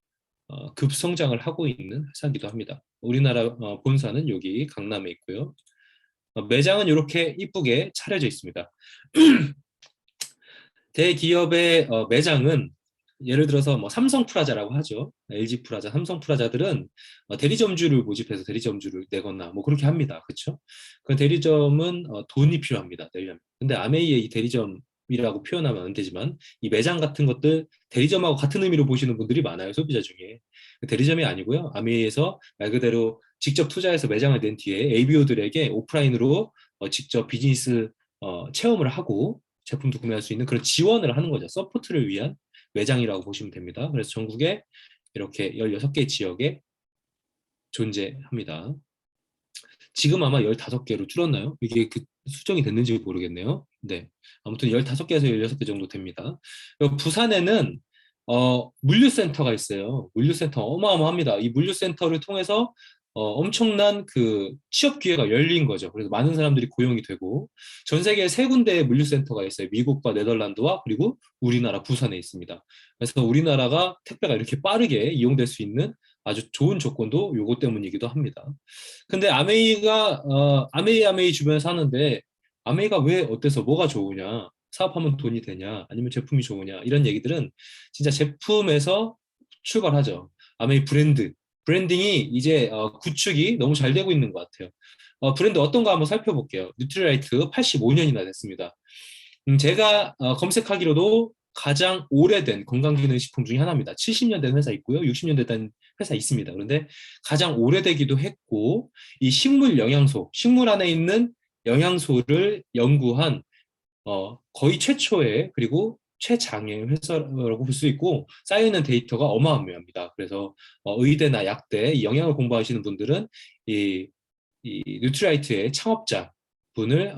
급성장을 하고 있는 회사이기도 합니다. 우리나라 본사는 여기 강남에 있고요. 매장은 이렇게 이쁘게 차려져 있습니다. 대기업의 매장은 예를 들어서 삼성프라자라고 하죠. LG프라자, 삼성프라자들은 대리점주를 모집해서 대리점주를 내거나 그렇게 합니다. 그렇죠? 그 대리점은 돈이 필요합니다. 근데 아메이의 이 대리점이라고 표현하면 안 되지만 이 매장 같은 것들 대리점하고 같은 의미로 보시는 분들이 많아요. 소비자 중에. 대리점이 아니고요. 아메이에서 말 그대로 직접 투자해서 매장을 낸 뒤에 ABO들에게 오프라인으로 직접 비즈니스 체험을 하고 제품도 구매할 수 있는 그런 지원을 하는 거죠. 서포트를 위한 매장이라고 보시면 됩니다. 그래서 전국에 이렇게 16개 지역에 존재합니다. 지금 아마 15개로 줄었나요? 이게 수정이 됐는지 모르겠네요. 네. 아무튼 15개에서 16개 정도 됩니다. 부산에는 물류센터가 있어요. 물류센터 어마어마합니다. 이 물류센터를 통해서 엄청난 그 취업 기회가 열린 거죠. 그래서 많은 사람들이 고용이 되고 전 세계에 3군데의 물류센터가 있어요. 미국과 네덜란드와 그리고 우리나라 부산에 있습니다. 그래서 우리나라가 택배가 이렇게 빠르게 이용될 수 있는 아주 좋은 조건도 요거 때문이기도 합니다. 근데 아메이 주변에 사는데 아메이가 왜 어때서 뭐가 좋으냐? 사업하면 돈이 되냐? 아니면 제품이 좋으냐? 이런 얘기들은 진짜 제품에서 출발하죠. 아메이 브랜딩이 이제 구축이 너무 잘 되고 있는 것 같아요. 브랜드 어떤가 한번 살펴볼게요. 뉴트리라이트 85년이나 됐습니다. 제가 검색하기로도 가장 오래된 건강기능식품 중에 하나입니다. 70년 된 회사 있고요. 60년 된 회사 있습니다. 그런데 가장 오래되기도 했고 이 식물 안에 있는 영양소를 연구한 거의 최초의 그리고 최장의 회사라고 볼 수 있고 쌓여있는 데이터가 어마어마합니다. 그래서 의대나 약대 이 영양을 공부하시는 분들은 이 뉴트라이트의 창업자 분을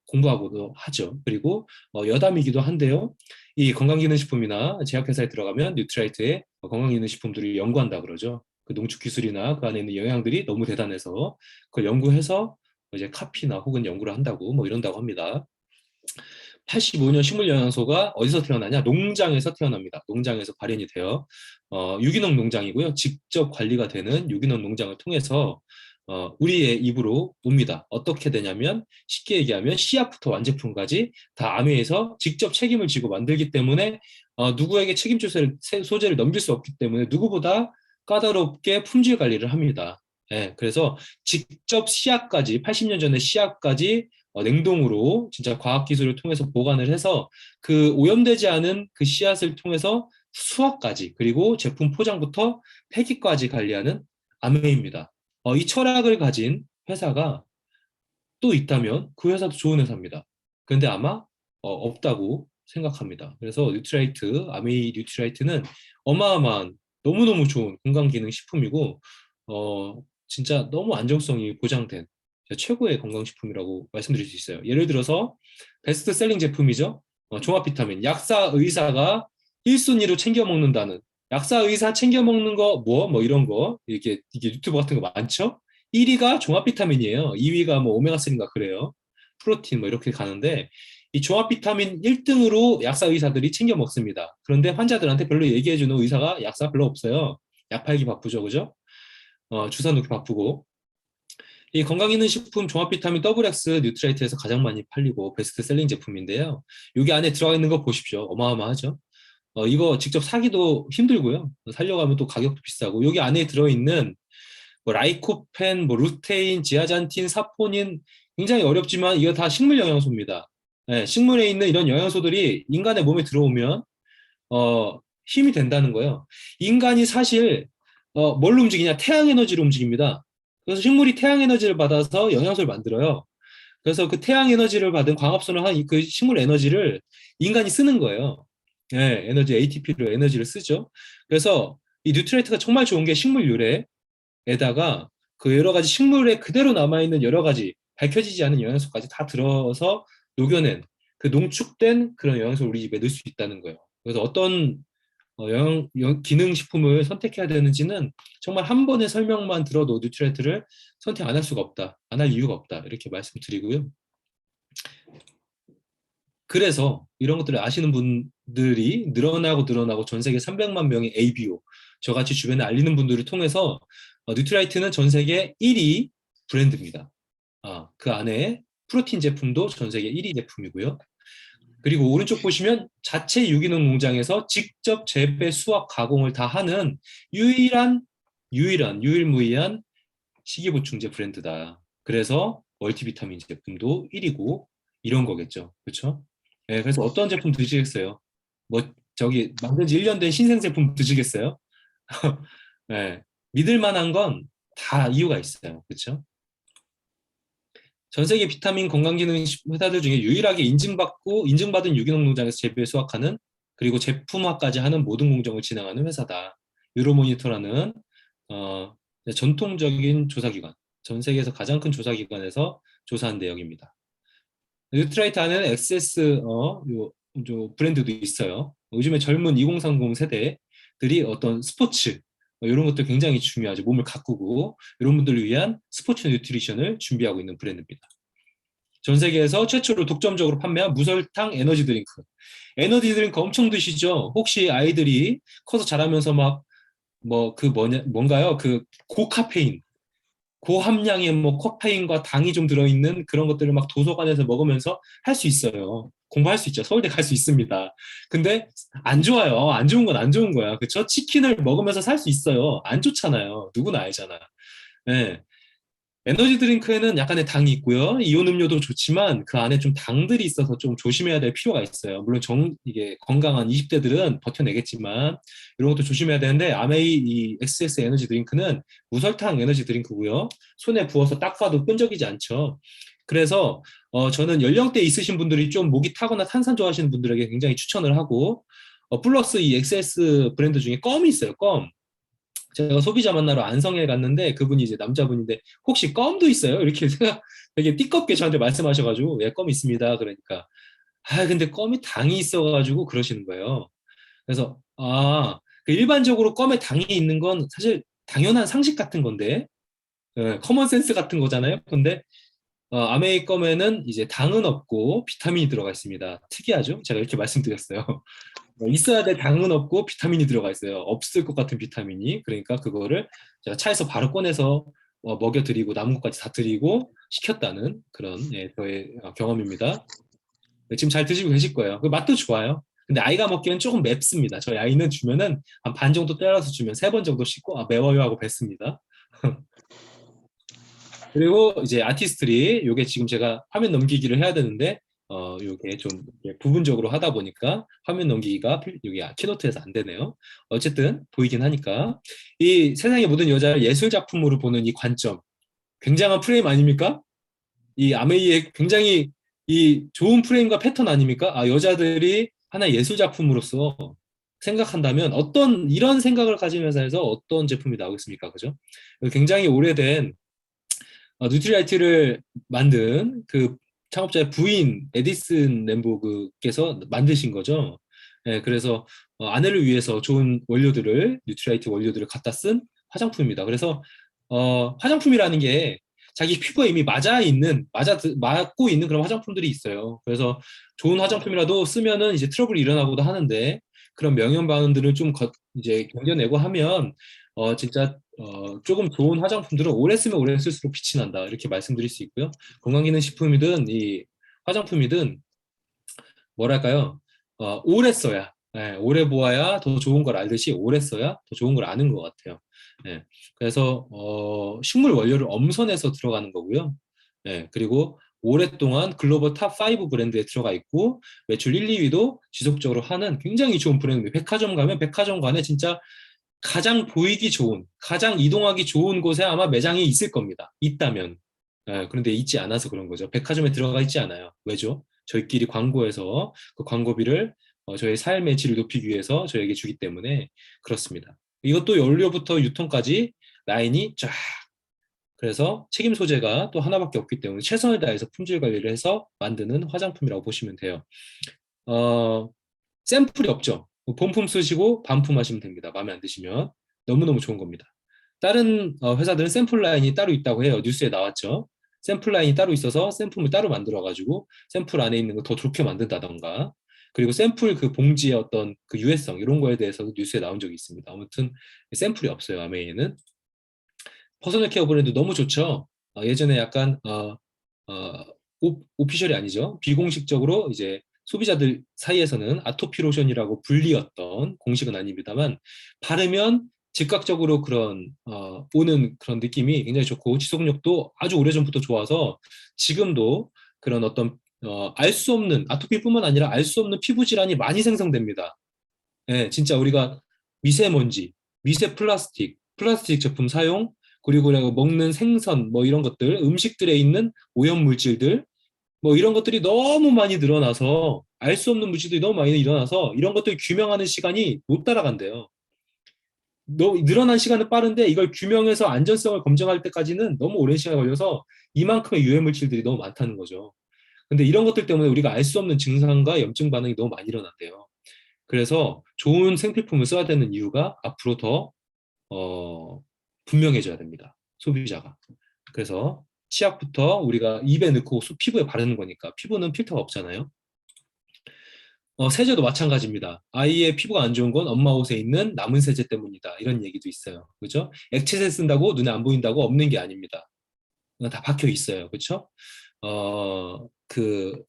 공부하고도 하죠. 그리고 여담이기도 한데요. 이 건강기능식품이나 제약회사에 들어가면 뉴트라이트의 건강기능식품들을 연구한다 그러죠. 그 농축 기술이나 그 안에 있는 영양들이 너무 대단해서 그걸 연구해서 이제 카피나 혹은 연구를 한다고 이런다고 합니다. 85년 식물영양소가 어디서 태어나냐? 농장에서 태어납니다. 농장에서 발현이 되어 유기농 농장이고요. 직접 관리가 되는 유기농 농장을 통해서 우리의 입으로 옵니다. 어떻게 되냐면 쉽게 얘기하면 씨앗부터 완제품까지 다 아메에서 직접 책임을 지고 만들기 때문에 누구에게 책임 소재를 넘길 수 없기 때문에 누구보다 까다롭게 품질 관리를 합니다. 네, 그래서 직접 씨앗까지 80년 전에 씨앗까지 냉동으로 진짜 과학기술을 통해서 보관을 해서 그 오염되지 않은 그 씨앗을 통해서 수확까지 그리고 제품 포장부터 폐기까지 관리하는 아메이입니다. 이 철학을 가진 회사가 또 있다면 그 회사도 좋은 회사입니다. 그런데 아마 없다고 생각합니다. 그래서 아메이 뉴트라이트는 어마어마한 너무너무 좋은 건강기능식품이고 진짜 너무 안정성이 보장된 최고의 건강식품이라고 말씀드릴 수 있어요. 예를 들어서 베스트셀링 제품이죠. 종합비타민, 약사, 의사가 1순위로 챙겨 먹는다는 약사 의사 챙겨 먹는 거 뭐 이런 거 이게 유튜브 같은 거 많죠? 1위가 종합 비타민이에요. 2위가 뭐 오메가3인가 그래요. 프로틴 뭐 이렇게 가는데 이 종합 비타민 1등으로 약사 의사들이 챙겨 먹습니다. 그런데 환자들한테 별로 얘기해 주는 의사가 약사 별로 없어요. 약 팔기 바쁘죠, 그죠? 주사 놓기 바쁘고. 이 건강기능식품 종합 비타민 더블X 뉴트라이트에서 가장 많이 팔리고 베스트셀링 제품인데요. 여기 안에 들어가 있는 거 보십시오. 어마어마하죠? 이거 직접 사기도 힘들고요. 살려고 하면 또 가격도 비싸고 여기 안에 들어있는 뭐 라이코펜, 뭐 루테인, 지아잔틴, 사포닌 굉장히 어렵지만 이거 다 식물 영양소입니다. 네, 식물에 있는 이런 영양소들이 인간의 몸에 들어오면 힘이 된다는 거예요. 인간이 사실 뭘로 움직이냐? 태양 에너지로 움직입니다. 그래서 식물이 태양 에너지를 받아서 영양소를 만들어요. 그래서 그 태양 에너지를 받은 광합성을 한 그 식물 에너지를 인간이 쓰는 거예요. 네, 에너지 ATP로 에너지를 쓰죠. 그래서 이 뉴트라이트가 정말 좋은 게 식물 유래에다가 그 여러 가지 식물에 그대로 남아있는 여러 가지 밝혀지지 않은 영양소까지 다 들어서 녹여낸 그 농축된 그런 영양소를 우리 집에 넣을 수 있다는 거예요. 그래서 어떤 기능식품을 선택해야 되는지는 정말 한 번의 설명만 들어도 뉴트라이트를 선택 안 할 수가 없다. 안 할 이유가 없다. 이렇게 말씀드리고요. 그래서 이런 것들을 아시는 분들이 늘어나고 전 세계 300만 명의 ABO, 저같이 주변에 알리는 분들을 통해서 뉴트라이트는 전 세계 1위 브랜드입니다. 그 안에 프로틴 제품도 전 세계 1위 제품이고요. 그리고 오른쪽 보시면 자체 유기농 농장에서 직접 재배, 수확, 가공을 다 하는 유일무이한 식이보충제 브랜드다. 그래서 멀티비타민 제품도 1위고 이런 거겠죠. 그렇죠? 네, 그래서 어떤 제품 드시겠어요? 뭐 저기 만든 지 1년 된 신생 제품 드시겠어요? 네, 믿을 만한 건 다 이유가 있어요. 그렇죠? 전 세계 비타민 건강기능 회사들 중에 유일하게 인증받은 유기농 농장에서 재배 수확하는 그리고 제품화까지 하는 모든 공정을 진행하는 회사다. 유로모니터라는 전통적인 조사기관, 전 세계에서 가장 큰 조사기관에서 조사한 내역입니다. 뉴트라이트 안에는 XS 브랜드도 있어요. 요즘에 젊은 2030 세대들이 어떤 스포츠 이런 것들 굉장히 중요하죠. 몸을 가꾸고 이런 분들을 위한 스포츠 뉴트리션을 준비하고 있는 브랜드입니다. 전 세계에서 최초로 독점적으로 판매한 무설탕 에너지 드링크. 에너지 드링크 엄청 드시죠? 혹시 아이들이 커서 자라면서 뭔가요? 그 고카페인, 고함량의 뭐 카페인과 당이 좀 들어있는 그런 것들을 막 도서관에서 먹으면서 할 수 있어요. 공부할 수 있죠. 서울대 갈 수 있습니다. 근데 안 좋아요. 안 좋은 건 안 좋은 거야. 그쵸? 치킨을 먹으면서 살 수 있어요. 안 좋잖아요. 누구나 알잖아. 네. 에너지 드링크에는 약간의 당이 있고요. 이온 음료도 좋지만 그 안에 좀 당들이 있어서 좀 조심해야 될 필요가 있어요. 물론 이게 건강한 20대들은 버텨내겠지만 이런 것도 조심해야 되는데 아메이 이 XS 에너지 드링크는 무설탕 에너지 드링크고요. 손에 부어서 닦아도 끈적이지 않죠. 그래서 저는 연령대 있으신 분들이 좀 목이 타거나 탄산 좋아하시는 분들에게 굉장히 추천을 하고 플러스 이 XS 브랜드 중에 껌이 있어요. 껌. 제가 소비자 만나러 안성에 갔는데 그분이 이제 남자분인데 혹시 껌도 있어요? 이렇게 되게 띠껍게 저한테 말씀하셔가지고 예, 껌 있습니다. 그러니까 근데 껌이 당이 있어가지고 그러시는 거예요. 그래서 그 일반적으로 껌에 당이 있는 건 사실 당연한 상식 같은 건데 커먼 센스 같은 거잖아요. 근데 아메이 껌에는 이제 당은 없고 비타민이 들어가 있습니다. 특이하죠? 제가 이렇게 말씀드렸어요. 있어야 될 당은 없고 비타민이 들어가 있어요. 없을 것 같은 비타민이. 그러니까 그거를 제가 차에서 바로 꺼내서 먹여드리고 남은 것까지 다 드리고 시켰다는 그런 저의 경험입니다. 지금 잘 드시고 계실 거예요. 그 맛도 좋아요. 근데 아이가 먹기엔 조금 맵습니다. 저희 아이는 주면은 한 반 정도 때려서 주면 3번 정도 씻고 매워요 하고 뱉습니다. 그리고 이제 아티스트리 요게 지금 제가 화면 넘기기를 해야 되는데 요게 좀 부분적으로 하다 보니까 화면 넘기기가 여기 키노트에서 안 되네요. 어쨌든 보이긴 하니까 이 세상의 모든 여자를 예술 작품으로 보는 이 관점 굉장한 프레임 아닙니까? 이 아메이의 굉장히 이 좋은 프레임과 패턴 아닙니까? 여자들이 하나의 예술 작품으로서 생각한다면 이런 생각을 가진 회사에서 어떤 제품이 나오겠습니까? 그죠? 굉장히 오래된 뉴트리라이트를 만든 그 창업자의 부인 에디슨 램보그께서 만드신 거죠. 예, 그래서 아내를 위해서 좋은 원료들을, 뉴트라이트 원료들을 갖다 쓴 화장품입니다. 그래서 화장품이라는 게 자기 피부에 이미 맞고 있는 그런 화장품들이 있어요. 그래서 좋은 화장품이라도 쓰면은 이제 트러블이 일어나고도 하는데, 그런 명현 반응들을 좀 이제 견뎌내고 하면 진짜 조금 좋은 화장품들은 오래 쓰면 오래 쓸수록 빛이 난다, 이렇게 말씀드릴 수 있고요. 건강기능식품이든 이 화장품이든 뭐랄까요, 오래 써야, 오래 보아야 더 좋은 걸 알듯이 오래 써야 더 좋은 걸 아는 것 같아요. 그래서 식물 원료를 엄선해서 들어가는 거고요. 그리고 오랫동안 글로벌 탑 5 브랜드에 들어가 있고 매출 1, 2위도 지속적으로 하는 굉장히 좋은 브랜드. 백화점 가면 백화점관에 진짜 가장 보이기 좋은, 가장 이동하기 좋은 곳에 아마 매장이 있을 겁니다. 있다면. 그런데 있지 않아서 그런 거죠. 백화점에 들어가 있지 않아요. 왜죠? 저희끼리 광고해서 그 광고비를 저희 삶의 질을 높이기 위해서 저에게 주기 때문에 그렇습니다. 이것도 원료부터 유통까지 라인이 쫙, 그래서 책임 소재가 또 하나밖에 없기 때문에 최선을 다해서 품질 관리를 해서 만드는 화장품이라고 보시면 돼요. 샘플이 없죠. 본품 쓰시고 반품 하시면 됩니다. 마음에 안 드시면. 너무너무 좋은 겁니다. 다른 회사들은 샘플 라인이 따로 있다고 해요. 뉴스에 나왔죠. 샘플 라인이 따로 있어서 샘플을 따로 만들어가지고 샘플 안에 있는 거 더 좋게 만든다던가, 그리고 샘플 그 봉지의 어떤 그 유해성, 이런 거에 대해서도 뉴스에 나온 적이 있습니다. 아무튼 샘플이 없어요, 아메이에는. 퍼스널 케어 브랜드 너무 좋죠. 예전에 약간 오피셜이 아니죠. 비공식적으로 이제 소비자들 사이에서는 아토피 로션이라고 불리었던, 공식은 아닙니다만 바르면 즉각적으로 그런 오는 그런 느낌이 굉장히 좋고 지속력도 아주 오래전부터 좋아서 지금도 그런 어떤 알 수 없는, 아토피뿐만 아니라 알 수 없는 피부 질환이 많이 생성됩니다. 진짜 우리가 미세먼지, 미세 플라스틱 제품 사용, 그리고 먹는 생선 뭐 이런 것들, 음식들에 있는 오염 물질들, 뭐 이런 것들이 너무 많이 늘어나서, 알 수 없는 물질들이 너무 많이 일어나서 이런 것들 규명하는 시간이 못 따라간대요. 늘어난 시간은 빠른데 이걸 규명해서 안전성을 검증할 때까지는 너무 오랜 시간이 걸려서 이만큼의 유해 물질들이 너무 많다는 거죠. 근데 이런 것들 때문에 우리가 알 수 없는 증상과 염증 반응이 너무 많이 일어난대요. 그래서 좋은 생필품을 써야 되는 이유가 앞으로 더 분명해져야 됩니다, 소비자가. 그래서 치약부터 우리가 입에 넣고 피부에 바르는 거니까, 피부는 필터가 없잖아요. 세제도 마찬가지입니다. 아이의 피부가 안 좋은 건 엄마 옷에 있는 남은 세제 때문이다, 이런 얘기도 있어요. 그죠? 액체세 쓴다고 눈에 안 보인다고 없는 게 아닙니다. 다 박혀 있어요. 그렇죠?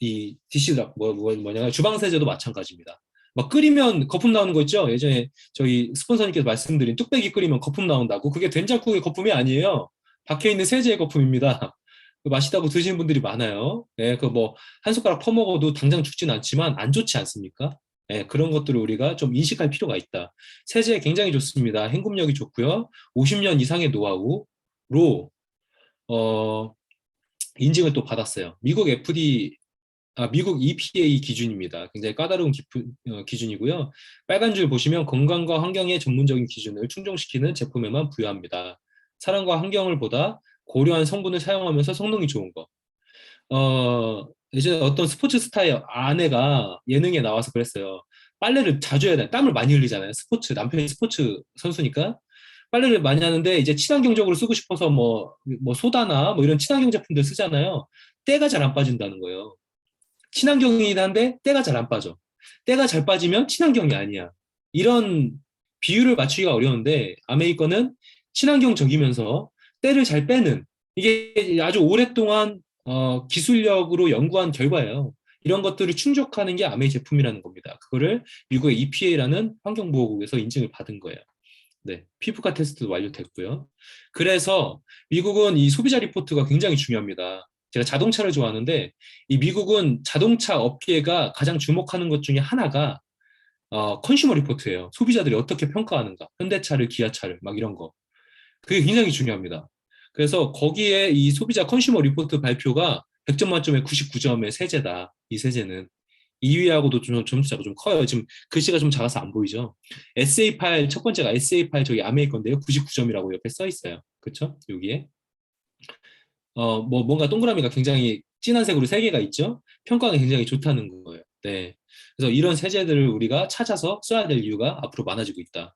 이 디시드랍 뭐냐, 주방 세제도 마찬가지입니다. 막 끓이면 거품 나오는 거 있죠? 예전에 저희 스폰서님께서 말씀드린 뚝배기 끓이면 거품 나온다고. 그게 된장국의 거품이 아니에요. 박혀 있는 세제의 거품입니다. 맛있다고 드시는 분들이 많아요. 한 숟가락 퍼먹어도 당장 죽지는 않지만 안 좋지 않습니까? 그런 것들을 우리가 좀 인식할 필요가 있다. 세제 굉장히 좋습니다. 행급력이 좋고요. 50년 이상의 노하우로 인증을 또 받았어요. 미국 EPA 기준입니다. 굉장히 까다로운 기준이고요. 빨간 줄 보시면 건강과 환경의 전문적인 기준을 충족시키는 제품에만 부여합니다. 사람과 환경을 보다 고려한 성분을 사용하면서 성능이 좋은 거. 예전에 어떤 스포츠 스타의 아내가 예능에 나와서 그랬어요. 빨래를 자주 해야 돼. 땀을 많이 흘리잖아요. 남편이 스포츠 선수니까. 빨래를 많이 하는데 이제 친환경적으로 쓰고 싶어서 뭐 소다나 뭐 이런 친환경 제품들 쓰잖아요. 때가 잘 안 빠진다는 거예요. 친환경이긴 한데 때가 잘 안 빠져. 때가 잘 빠지면 친환경이 아니야. 이런 비율을 맞추기가 어려운데 아메이 거는 친환경적이면서 때를 잘 빼는, 이게 아주 오랫동안 기술력으로 연구한 결과예요. 이런 것들을 충족하는 게 아메이 제품이라는 겁니다. 그거를 미국의 EPA라는 환경보호국에서 인증을 받은 거예요. 네, 피부과 테스트도 완료됐고요. 그래서 미국은 이 소비자 리포트가 굉장히 중요합니다. 제가 자동차를 좋아하는데 이 미국은 자동차 업계가 가장 주목하는 것 중에 하나가 컨슈머 리포트예요. 소비자들이 어떻게 평가하는가. 현대차를, 기아차를 막 이런 거. 그게 굉장히 중요합니다. 그래서 거기에 이 소비자 컨슈머 리포트 발표가 100점 만점에 99점의 세제다. 이 세제는 2위하고도 좀 점수차가 좀 커요. 지금 글씨가 좀 작아서 안 보이죠. SA8 첫 번째가 SA8 저기 아메이 건데요. 99점이라고 옆에 써 있어요. 그렇죠? 여기에 뭔가 동그라미가 굉장히 진한 색으로 3개가 있죠. 평가가 굉장히 좋다는 거예요. 네. 그래서 이런 세제들을 우리가 찾아서 써야 될 이유가 앞으로 많아지고 있다.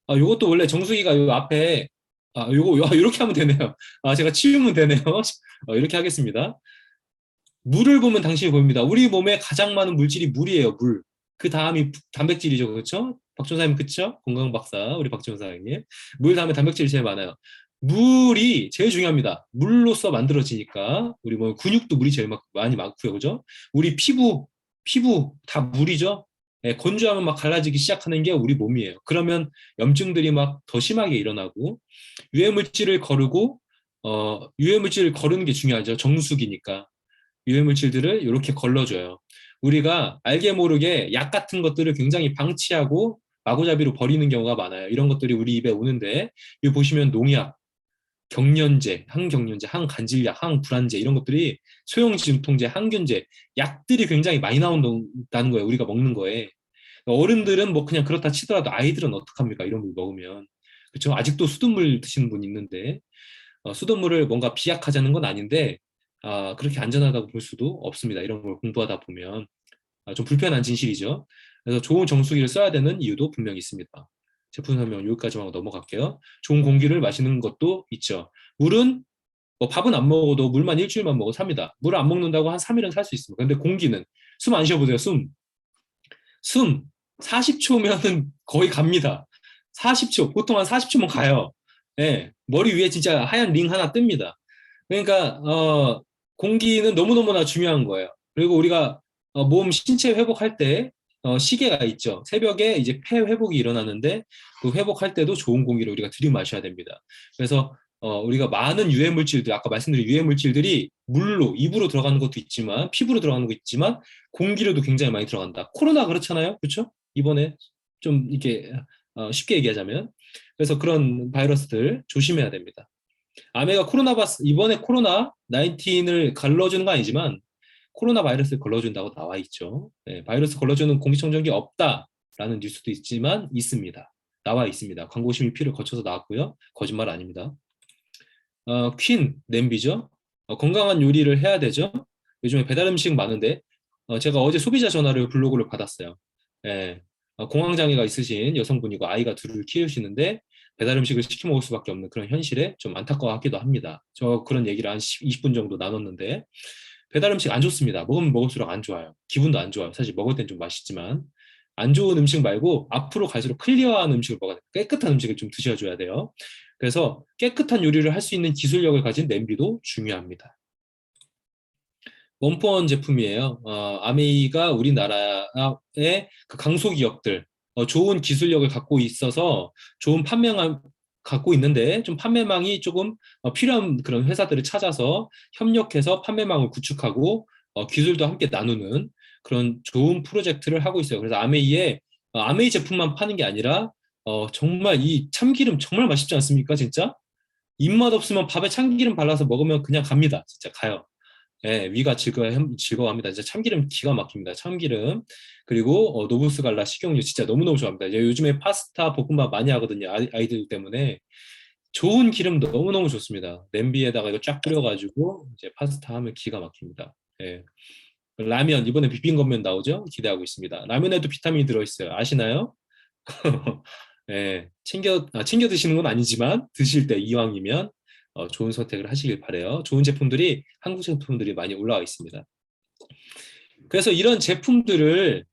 요것도 원래 정수기가 요 앞에, 요렇게 하면 되네요. 제가 치우면 되네요. 이렇게 하겠습니다. 물을 보면 당신이 보입니다. 우리 몸에 가장 많은 물질이 물이에요, 물. 그 다음이 단백질이죠, 그렇죠? 박준사님, 그렇죠? 건강박사, 우리 박준사님. 물 다음에 단백질이 제일 많아요. 물이 제일 중요합니다. 물로서 만들어지니까 우리 뭐 근육도 물이 제일 많이 많고요, 그죠? 우리 피부 다 물이죠. 예, 건조하면 막 갈라지기 시작하는 게 우리 몸이에요. 그러면 염증들이 막 더 심하게 일어나고 유해물질을 거르고 유해물질을 거르는 게 중요하죠. 정수기니까. 유해물질들을 이렇게 걸러줘요. 우리가 알게 모르게 약 같은 것들을 굉장히 방치하고 마구잡이로 버리는 경우가 많아요. 이런 것들이 우리 입에 오는데 여기 보시면 농약, 경련제, 항경련제, 항간질약, 항불안제 이런 것들이 소형진통제, 항균제, 약들이 굉장히 많이 나온다는 거예요. 우리가 먹는 거에. 어른들은 뭐 그냥 그렇다 치더라도 아이들은 어떡합니까? 이런 걸 먹으면. 그렇죠? 아직도 수돗물 드시는 분이 있는데 수돗물을 뭔가 비약하자는 건 아닌데 그렇게 안전하다고 볼 수도 없습니다. 이런 걸 공부하다 보면 좀 불편한 진실이죠. 그래서 좋은 정수기를 써야 되는 이유도 분명히 있습니다. 제품 설명 여기까지만 하고 넘어갈게요. 좋은 공기를 마시는 것도 있죠. 물은 뭐 밥은 안 먹어도 물만 일주일만 먹어도 삽니다. 물을 안 먹는다고 한 3일은 살 수 있습니다. 근데 공기는 숨 안 쉬어보세요. 숨 40초면은 거의 갑니다. 40초 보통 한 40초면 가요. 예, 머리 위에 진짜 하얀 링 하나 뜹니다. 그러니까 공기는 너무너무나 중요한 거예요. 그리고 우리가 몸 신체 회복할 때 시계가 있죠. 새벽에 이제 폐 회복이 일어나는데 그 회복할 때도 좋은 공기를 우리가 들이마셔야 됩니다. 그래서 우리가 많은 유해 물질들, 아까 말씀드린 유해 물질들이 물로 입으로 들어가는 것도 있지만 피부로 들어가는 것도 있지만 공기로도 굉장히 많이 들어간다. 코로나 그렇잖아요, 그렇죠? 이번에 좀 이렇게 쉽게 얘기하자면 그래서 그런 바이러스들 조심해야 됩니다. 아메가 이번에 코로나 19을 걸러주는 건 아니지만 코로나 바이러스를 걸러준다고 나와 있죠. 네, 바이러스 걸러주는 공기청정기 없다라는 뉴스도 있지만 있습니다. 나와 있습니다. 광고 심의피를 거쳐서 나왔고요. 거짓말 아닙니다. 퀸 냄비죠. 건강한 요리를 해야 되죠. 요즘에 배달 음식 많은데 제가 어제 소비자 전화를 블로그를 받았어요. 예, 공황장애가 있으신 여성분이고 아이가 둘을 키우시는데 배달 음식을 시켜 먹을 수밖에 없는 그런 현실에 좀 안타까워하기도 합니다. 저 그런 얘기를 한 20분 정도 나눴는데 배달 음식 안 좋습니다. 먹으면 먹을수록 안 좋아요. 기분도 안 좋아요. 사실 먹을 땐 좀 맛있지만 안 좋은 음식 말고 앞으로 갈수록 클리어한 음식을 먹어야 돼요. 깨끗한 음식을 좀 드셔줘야 돼요. 그래서 깨끗한 요리를 할 수 있는 기술력을 가진 냄비도 중요합니다. 원포원 제품이에요. 아메이가 우리나라의 그 강소기업들 좋은 기술력을 갖고 있어서 좋은 판매망 갖고 있는데 좀 판매망이 조금 필요한 그런 회사들을 찾아서 협력해서 판매망을 구축하고 기술도 함께 나누는 그런 좋은 프로젝트를 하고 있어요. 그래서 아메이 제품만 파는 게 아니라 정말 이 참기름 정말 맛있지 않습니까? 진짜 입맛 없으면 밥에 참기름 발라서 먹으면 그냥 갑니다. 진짜 가요. 예, 위가 즐거워합니다. 진짜 참기름 기가 막힙니다. 참기름. 그리고 노부스 갈라 식용유 진짜 너무너무 좋아합니다. 요즘에 파스타, 볶음밥 많이 하거든요. 아이들 때문에. 좋은 기름 너무너무 좋습니다. 냄비에다가 이거 쫙 뿌려가지고 이제 파스타 하면 기가 막힙니다. 예. 라면, 이번에 비빔건면 나오죠? 기대하고 있습니다. 라면에도 비타민이 들어있어요. 아시나요? 예, 챙겨 드시는 건 아니지만 드실 때 이왕이면 좋은 선택을 하시길 바래요. 좋은 제품들이 한국 제품들이 많이 올라와 있습니다. 그래서 이런 제품들을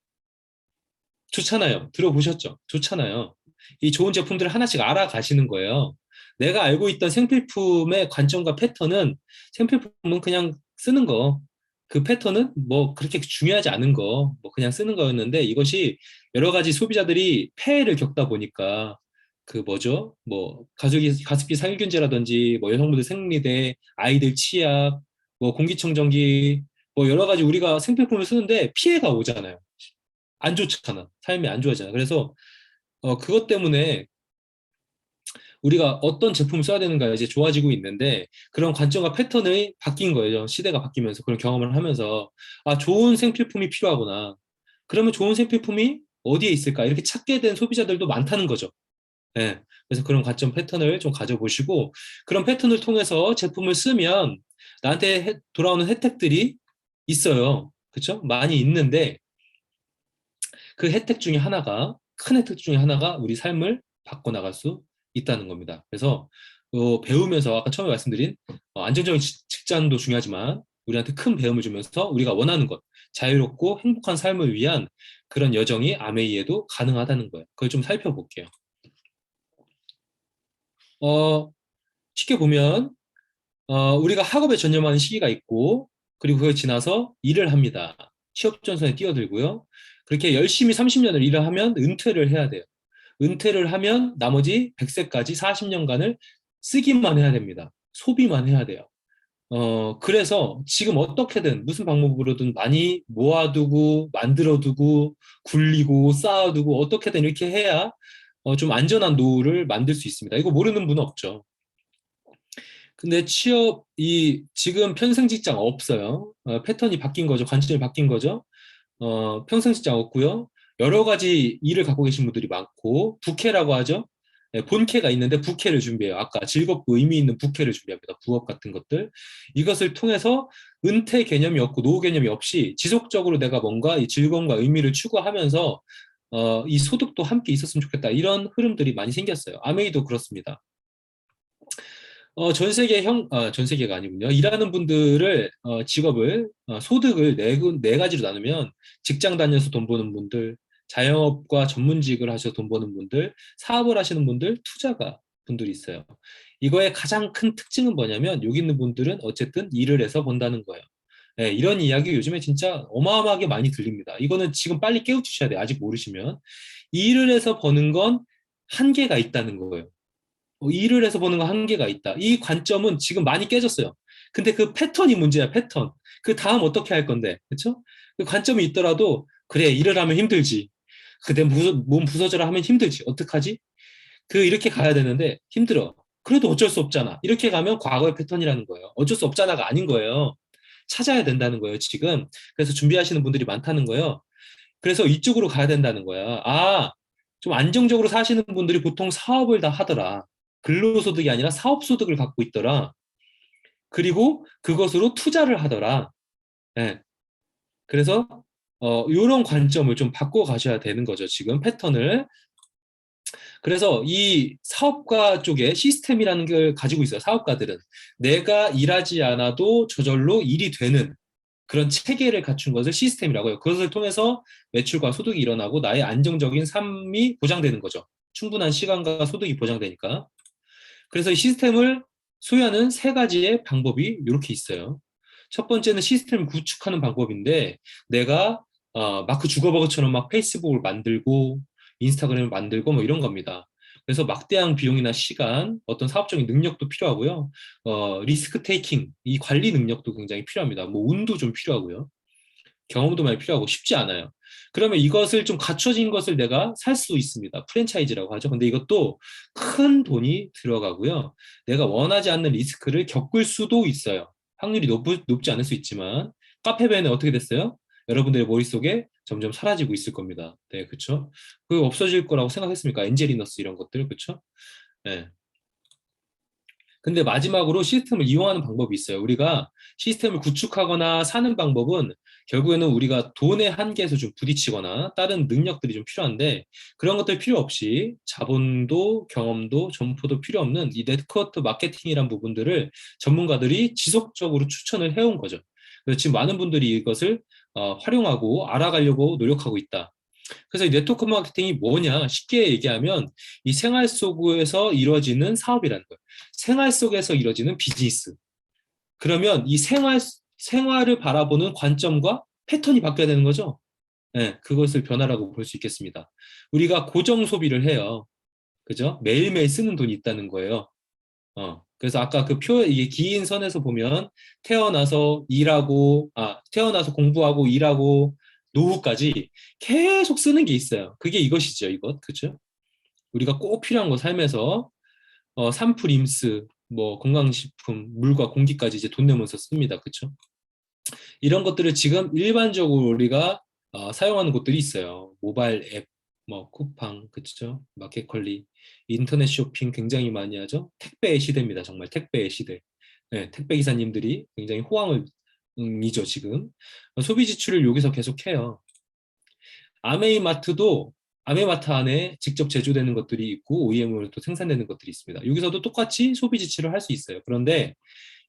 좋잖아요. 들어보셨죠? 좋잖아요. 이 좋은 제품들을 하나씩 알아가시는 거예요. 내가 알고 있던 생필품의 관점과 패턴은 생필품은 그냥 쓰는 거. 그 패턴은 뭐 그렇게 중요하지 않은 거, 뭐 그냥 쓰는 거였는데 이것이 여러 가지 소비자들이 폐해를 겪다 보니까 그 뭐죠? 뭐 가습기 살균제라든지 뭐 여성분들 생리대, 아이들 치약, 뭐 공기청정기, 뭐 여러 가지 우리가 생필품을 쓰는데 피해가 오잖아요. 안 좋잖아. 삶이 안 좋아지잖아. 그래서 그것 때문에 우리가 어떤 제품을 써야 되는가 이제 좋아지고 있는데 그런 관점과 패턴이 바뀐 거예요. 시대가 바뀌면서 그런 경험을 하면서 좋은 생필품이 필요하구나. 그러면 좋은 생필품이 어디에 있을까? 이렇게 찾게 된 소비자들도 많다는 거죠. 네. 그래서 그런 관점 패턴을 좀 가져보시고 그런 패턴을 통해서 제품을 쓰면 나한테 돌아오는 혜택들이 있어요. 그렇죠? 많이 있는데 그 혜택 중에 하나가, 큰 혜택 중에 하나가 우리 삶을 바꿔나갈 수 있다는 겁니다. 그래서 배우면서 아까 처음에 말씀드린 안정적인 직장도 중요하지만 우리한테 큰 배움을 주면서 우리가 원하는 것, 자유롭고 행복한 삶을 위한 그런 여정이 아메이에도 가능하다는 거예요. 그걸 좀 살펴볼게요. 쉽게 보면 우리가 학업에 전념하는 시기가 있고 그리고 그걸 지나서 일을 합니다. 취업 전선에 뛰어들고요. 그렇게 열심히 30년을 일을 하면 은퇴를 해야 돼요. 은퇴를 하면 나머지 100세까지 40년간을 쓰기만 해야 됩니다. 소비만 해야 돼요. 그래서 지금 어떻게든 무슨 방법으로든 많이 모아두고 만들어두고 굴리고 쌓아두고 어떻게든 이렇게 해야 좀 안전한 노후를 만들 수 있습니다. 이거 모르는 분은 없죠. 근데 지금 평생 직장 없어요. 패턴이 바뀐 거죠. 관점이 바뀐 거죠. 평생 직장 없고요. 여러 가지 일을 갖고 계신 분들이 많고 부캐라고 하죠. 네, 본캐가 있는데 부캐를 준비해요. 아까 즐겁고 의미 있는 부캐를 준비합니다. 부업 같은 것들. 이것을 통해서 은퇴 개념이 없고 노후 개념이 없이 지속적으로 내가 뭔가 이 즐거움과 의미를 추구하면서 이 소득도 함께 있었으면 좋겠다. 이런 흐름들이 많이 생겼어요. 아메이도 그렇습니다. 전 세계가 아니군요. 일하는 분들을, 직업을, 소득을 네 가지로 나누면 직장 다녀서 돈 버는 분들, 자영업과 전문직을 하셔서 돈 버는 분들, 사업을 하시는 분들, 투자가 분들이 있어요. 이거의 가장 큰 특징은 뭐냐면 여기 있는 분들은 어쨌든 일을 해서 번다는 거예요. 네, 이런 이야기 요즘에 진짜 어마어마하게 많이 들립니다. 이거는 지금 빨리 깨우치셔야 돼요. 아직 모르시면. 일을 해서 버는 건 한계가 있다는 거예요. 일을 해서 보는 거 한계가 있다. 이 관점은 지금 많이 깨졌어요. 근데 그 패턴이 문제야, 패턴. 그 다음 어떻게 할 건데, 그렇죠? 그 관점이 있더라도 그래, 일을 하면 힘들지. 그내 몸 부서져라 하면 힘들지. 어떡하지? 이렇게 가야 되는데 힘들어. 그래도 어쩔 수 없잖아. 이렇게 가면 과거의 패턴이라는 거예요. 어쩔 수 없잖아가 아닌 거예요. 찾아야 된다는 거예요, 지금. 그래서 준비하시는 분들이 많다는 거예요. 그래서 이쪽으로 가야 된다는 거야. 좀 안정적으로 사시는 분들이 보통 사업을 다 하더라. 근로소득이 아니라 사업소득을 갖고 있더라. 그리고 그것으로 투자를 하더라. 예. 그래서 이런 관점을 좀 바꿔 가셔야 되는 거죠. 지금 패턴을. 그래서 이 사업가 쪽에 시스템이라는 걸 가지고 있어요. 사업가들은. 내가 일하지 않아도 저절로 일이 되는 그런 체계를 갖춘 것을 시스템이라고 해요. 그것을 통해서 매출과 소득이 일어나고 나의 안정적인 삶이 보장되는 거죠. 충분한 시간과 소득이 보장되니까. 그래서 이 시스템을 소유하는 세 가지의 방법이 이렇게 있어요. 첫 번째는 시스템을 구축하는 방법인데 내가 마크 주거버그처럼 막 페이스북을 만들고 인스타그램을 만들고 뭐 이런 겁니다. 그래서 막대한 비용이나 시간, 어떤 사업적인 능력도 필요하고요. 리스크 테이킹, 이 관리 능력도 굉장히 필요합니다. 뭐 운도 좀 필요하고요. 경험도 많이 필요하고 쉽지 않아요. 그러면 이것을 좀 갖춰진 것을 내가 살 수 있습니다. 프랜차이즈라고 하죠. 근데 이것도 큰 돈이 들어가고요. 내가 원하지 않는 리스크를 겪을 수도 있어요. 확률이 높지 않을 수 있지만 카페벤은 어떻게 됐어요? 여러분들의 머릿속에 점점 사라지고 있을 겁니다. 네, 그렇죠? 그 없어질 거라고 생각했습니까? 엔젤리너스 이런 것들, 그렇죠? 네. 근데 마지막으로 시스템을 이용하는 방법이 있어요. 우리가 시스템을 구축하거나 사는 방법은 결국에는 우리가 돈의 한계에서 좀 부딪히거나 다른 능력들이 좀 필요한데 그런 것들 필요 없이 자본도 경험도 점포도 필요 없는 이 네트워크 마케팅이란 부분들을 전문가들이 지속적으로 추천을 해온 거죠. 그래서 지금 많은 분들이 이것을 활용하고 알아가려고 노력하고 있다. 그래서 이 네트워크 마케팅이 뭐냐? 쉽게 얘기하면 이 생활 속에서 이루어지는 사업이라는 거예요. 생활 속에서 이루어지는 비즈니스. 그러면 이 생활을 바라보는 관점과 패턴이 바뀌어야 되는 거죠. 네, 그것을 변화라고 볼 수 있겠습니다. 우리가 고정 소비를 해요. 그죠? 매일매일 쓰는 돈이 있다는 거예요. 그래서 아까 이게 긴 선에서 보면 태어나서 공부하고 일하고 노후까지 계속 쓰는 게 있어요. 그게 이것이죠, 이것. 그죠? 우리가 꼭 필요한 거 삶에서 산풀 임스, 뭐 건강식품, 물과 공기까지 이제 돈 내면서 씁니다. 그렇죠? 이런 것들을 지금 일반적으로 우리가 사용하는 곳들이 있어요. 모바일 앱, 뭐 쿠팡, 그렇죠? 마켓컬리, 인터넷 쇼핑 굉장히 많이 하죠. 택배의 시대입니다. 정말 택배의 시대. 네, 택배 기사님들이 굉장히 호황을 이죠 지금. 소비 지출을 여기서 계속해요. 아메이마트도 아메이마트 안에 직접 제조되는 것들이 있고 OEM으로 또 생산되는 것들이 있습니다. 여기서도 똑같이 소비 지출을 할 수 있어요. 그런데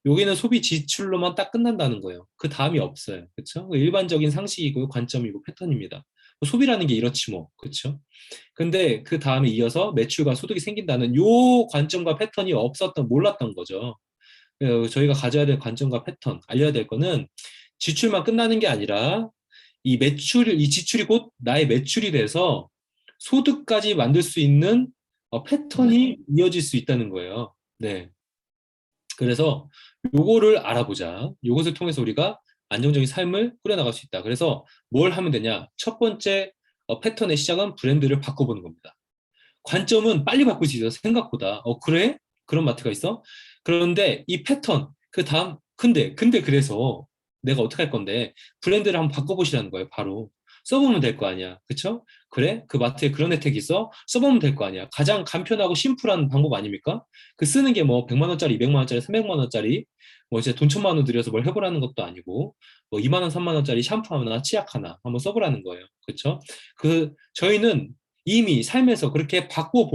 여기는 소비 지출로만 딱 끝난다는 거예요. 그 다음이 없어요. 그렇죠? 일반적인 상식이고 관점이고 패턴입니다. 소비라는 게 이렇지 뭐. 그렇죠? 근데 그 다음에 이어서 매출과 소득이 생긴다는 요 관점과 패턴이 몰랐던 거죠. 저희가 가져야 될 관점과 패턴, 알려야 될 거는 지출만 끝나는 게 아니라 이 지출이 곧 나의 매출이 돼서 소득까지 만들 수 있는 패턴이 이어질 수 있다는 거예요. 네. 그래서 요거를 알아보자. 요것을 통해서 우리가 안정적인 삶을 꾸려나갈 수 있다. 그래서 뭘 하면 되냐? 첫 번째 패턴의 시작은 브랜드를 바꿔보는 겁니다. 관점은 빨리 바꿀 수 있어요. 생각보다. 그래? 그런 마트가 있어? 그런데 이 패턴, 그 다음, 근데 그래서 내가 어떻게 할 건데 브랜드를 한번 바꿔보시라는 거예요. 바로. 써보면 될 거 아니야. 그쵸? 그래? 그 마트에 그런 혜택이 있어? 써보면 될 거 아니야. 가장 간편하고 심플한 방법 아닙니까? 그 쓰는 게 뭐 100만 원짜리, 200만 원짜리, 300만 원짜리 뭐 이제 돈 1000만 원 들여서 뭘 해보라는 것도 아니고 뭐 2만 원, 3만 원짜리 샴푸 하나, 치약 하나 한번 써보라는 거예요. 그쵸? 저희는 이미 삶에서 그렇게 바꿔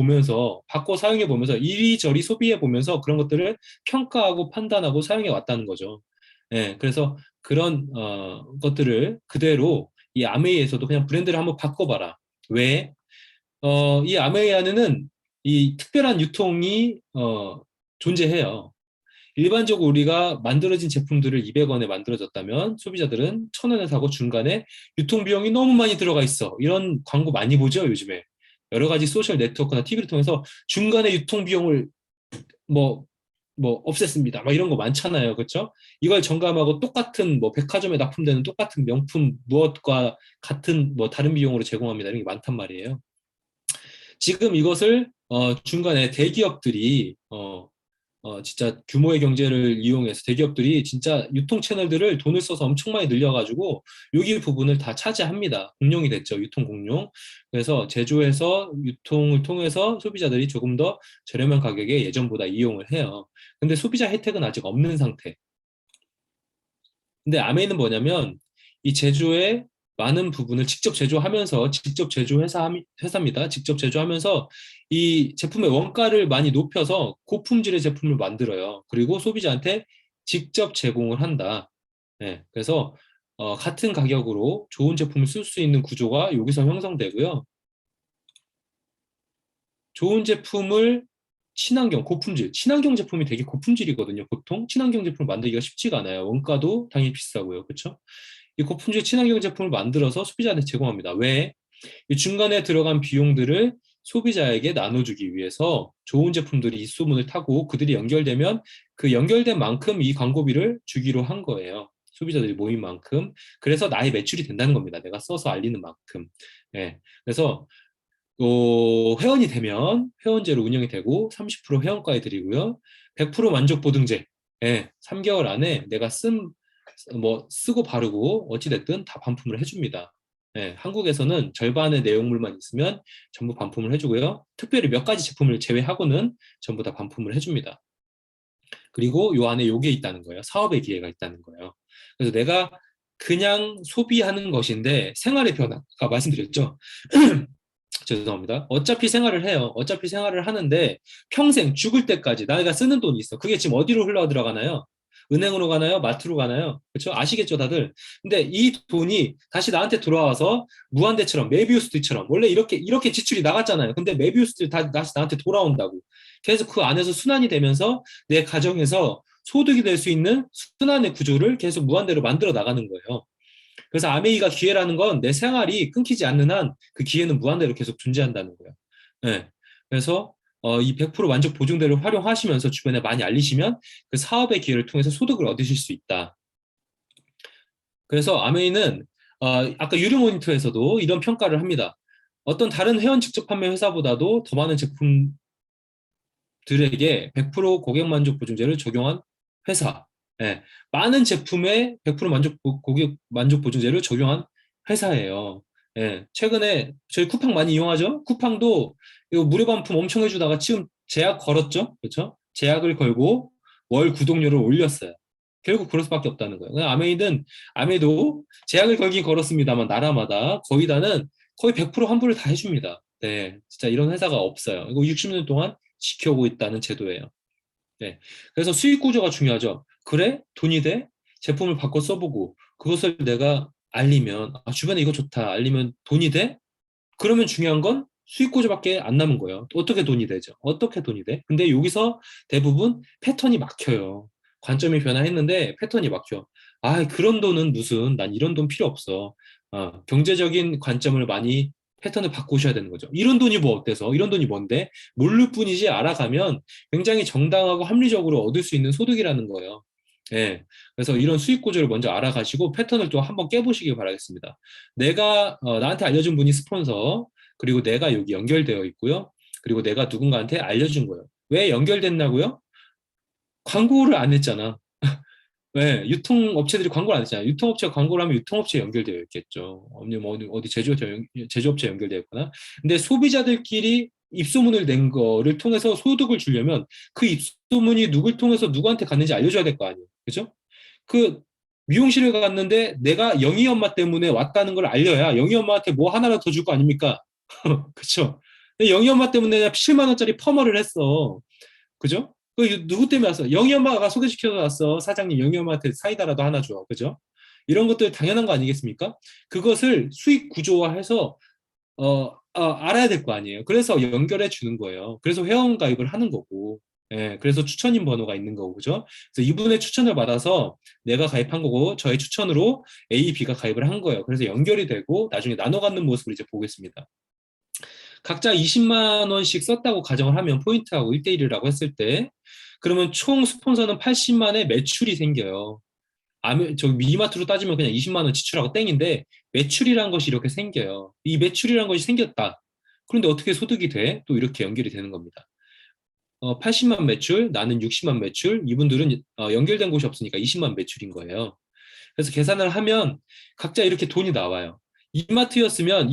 사용해 보면서 이리저리 소비해 보면서 그런 것들을 평가하고 판단하고 사용해 왔다는 거죠. 예, 그래서 그런 것들을 그대로 이 아메이에서도 그냥 브랜드를 한번 바꿔봐라. 왜? 이 아메이 안에는 이 특별한 유통이 존재해요. 일반적으로 우리가 만들어진 제품들을 200원에 만들어졌다면 소비자들은 1000원에 사고 중간에 유통비용이 너무 많이 들어가 있어. 이런 광고 많이 보죠, 요즘에. 여러 가지 소셜 네트워크나 TV를 통해서 중간에 유통비용을 뭐 없앴습니다. 막 이런 거 많잖아요. 그렇죠? 이걸 점검하고 똑같은 뭐 백화점에 납품되는 똑같은 명품 무엇과 같은 뭐 다른 비용으로 제공합니다. 이런 게 많단 말이에요. 지금 이것을 중간에 대기업들이 진짜 규모의 경제를 이용해서 대기업들이 진짜 유통 채널들을 돈을 써서 엄청 많이 늘려가지고 여기 부분을 다 차지합니다. 공룡이 됐죠. 유통 공룡. 그래서 제조해서 유통을 통해서 소비자들이 조금 더 저렴한 가격에 예전보다 이용을 해요. 근데 소비자 혜택은 아직 없는 상태. 근데 아메이는 뭐냐면 이 제조의 많은 부분을 직접 제조하면서 직접 제조 회사입니다. 직접 제조하면서 이 제품의 원가를 많이 높여서 고품질의 제품을 만들어요. 그리고 소비자한테 직접 제공을 한다. 네, 그래서 같은 가격으로 좋은 제품을 쓸 수 있는 구조가 여기서 형성되고요. 좋은 제품을 친환경 제품이 되게 고품질이거든요. 보통 친환경 제품을 만들기가 쉽지가 않아요. 원가도 당연히 비싸고요. 그렇죠? 이 고품질 친환경 제품을 만들어서 소비자한테 제공합니다. 왜? 이 중간에 들어간 비용들을 소비자에게 나눠주기 위해서 좋은 제품들이 이 소문을 타고 그들이 연결되면 그 연결된 만큼 이 광고비를 주기로 한 거예요. 소비자들이 모인 만큼. 그래서 나의 매출이 된다는 겁니다. 내가 써서 알리는 만큼. 네. 그래서 회원이 되면 회원제로 운영이 되고 30% 회원가에 드리고요. 100% 만족 보증제. 예, 3개월 안에 내가 쓰고 바르고 어찌됐든 다 반품을 해줍니다. 예, 한국에서는 절반의 내용물만 있으면 전부 반품을 해주고요. 특별히 몇 가지 제품을 제외하고는 전부 다 반품을 해줍니다. 그리고 요 안에 요게 있다는 거예요. 사업의 기회가 있다는 거예요. 그래서 내가 그냥 소비하는 것인데 생활의 변화, 아까 말씀드렸죠. 죄송합니다. 어차피 생활을 해요. 어차피 생활을 하는데 평생 죽을 때까지 내가 쓰는 돈이 있어. 그게 지금 어디로 흘러 들어가나요? 은행으로 가나요? 마트로 가나요? 그렇죠? 아시겠죠, 다들? 근데 이 돈이 다시 나한테 돌아와서 무한대처럼 메비우스들처럼 원래 이렇게 지출이 나갔잖아요. 근데 메비우스들이 다시 나한테 돌아온다고. 계속 그 안에서 순환이 되면서 내 가정에서 소득이 될 수 있는 순환의 구조를 계속 무한대로 만들어 나가는 거예요. 그래서 아메이가 기회라는 건 내 생활이 끊기지 않는 한 그 기회는 무한대로 계속 존재한다는 거예요. 네. 그래서 이 100% 만족 보증대를 활용하시면서 주변에 많이 알리시면 그 사업의 기회를 통해서 소득을 얻으실 수 있다. 그래서 아메이는 아까 유료 모니터에서도 이런 평가를 합니다. 어떤 다른 회원 직접 판매 회사보다도 더 많은 제품들에게 100% 고객 만족 보증제를 적용한 회사. 예, 많은 제품에 100% 고객 만족 보증제를 적용한 회사예요. 예, 최근에 저희 쿠팡 많이 이용하죠? 쿠팡도 이거 무료 반품 엄청 해주다가 지금 제약 걸었죠? 그렇죠? 제약을 걸고 월 구독료를 올렸어요. 결국 그럴 수밖에 없다는 거예요. 아메이도 제약을 걸긴 걸었습니다만 나라마다 거의 다는 거의 100% 환불을 다 해줍니다. 네, 진짜 이런 회사가 없어요. 이거 60년 동안 지켜오고 있다는 제도예요. 네, 그래서 수익 구조가 중요하죠. 그래? 돈이 돼? 제품을 바꿔 써보고 그것을 내가 알리면 주변에 이거 좋다 알리면 돈이 돼? 그러면 중요한 건 수익 구조밖에 안 남은 거예요. 어떻게 돈이 되죠? 어떻게 돈이 돼? 근데 여기서 대부분 패턴이 막혀요. 관점이 변화했는데 패턴이 막혀. 그런 돈은 무슨, 난 이런 돈 필요 없어. 경제적인 관점을 많이 패턴을 바꾸셔야 되는 거죠. 이런 돈이 뭐 어때서? 이런 돈이 뭔데? 모를 뿐이지 알아가면 굉장히 정당하고 합리적으로 얻을 수 있는 소득이라는 거예요. 예. 그래서 이런 수익 구조를 먼저 알아가시고 패턴을 또 한번 깨보시길 바라겠습니다. 내가 나한테 알려준 분이 스폰서, 그리고 내가 여기 연결되어 있고요. 그리고 내가 누군가한테 알려준 거예요. 왜 연결됐냐고요? 광고를 안 했잖아. 왜? 유통업체들이 광고를 안 했잖아. 유통업체가 광고를 하면 유통업체에 연결되어 있겠죠. 아니면 뭐 어디 제조업체에 연결되어 있거나. 근데 소비자들끼리 입소문을 낸 거를 통해서 소득을 주려면 그 입소문이 누굴 통해서 누구한테 갔는지 알려줘야 될 거 아니에요. 그죠? 그 미용실을 갔는데 내가 영희 엄마 때문에 왔다는 걸 알려야 영희 엄마한테 뭐 하나라도 더 줄 거 아닙니까? 그쵸? 영희 엄마 때문에 내가 7만 원짜리 퍼머를 했어. 그죠? 누구 때문에 왔어? 영희 엄마가 소개시켜서 왔어. 사장님, 영희 엄마한테 사이다라도 하나 줘. 그죠? 이런 것들 당연한 거 아니겠습니까? 그것을 수익 구조화해서 알아야 될 거 아니에요. 그래서 연결해 주는 거예요. 그래서 회원 가입을 하는 거고, 예, 그래서 추천인 번호가 있는 거고, 그죠? 그래서 이분의 추천을 받아서 내가 가입한 거고, 저의 추천으로 A, B가 가입을 한 거예요. 그래서 연결이 되고, 나중에 나눠 갖는 모습을 이제 보겠습니다. 각자 20만 원씩 썼다고 가정을 하면 포인트하고 1대1이라고 했을 때, 그러면 총 스폰서는 80만의 매출이 생겨요. 저기 이마트로 따지면 그냥 20만 원 지출하고 땡인데 매출이란 것이 이렇게 생겨요. 이 매출이란 것이 생겼다. 그런데 어떻게 소득이 돼? 또 이렇게 연결이 되는 겁니다. 80만 매출, 나는 60만 매출, 이분들은 연결된 곳이 없으니까 20만 매출인 거예요. 그래서 계산을 하면 각자 이렇게 돈이 나와요. 이마트였으면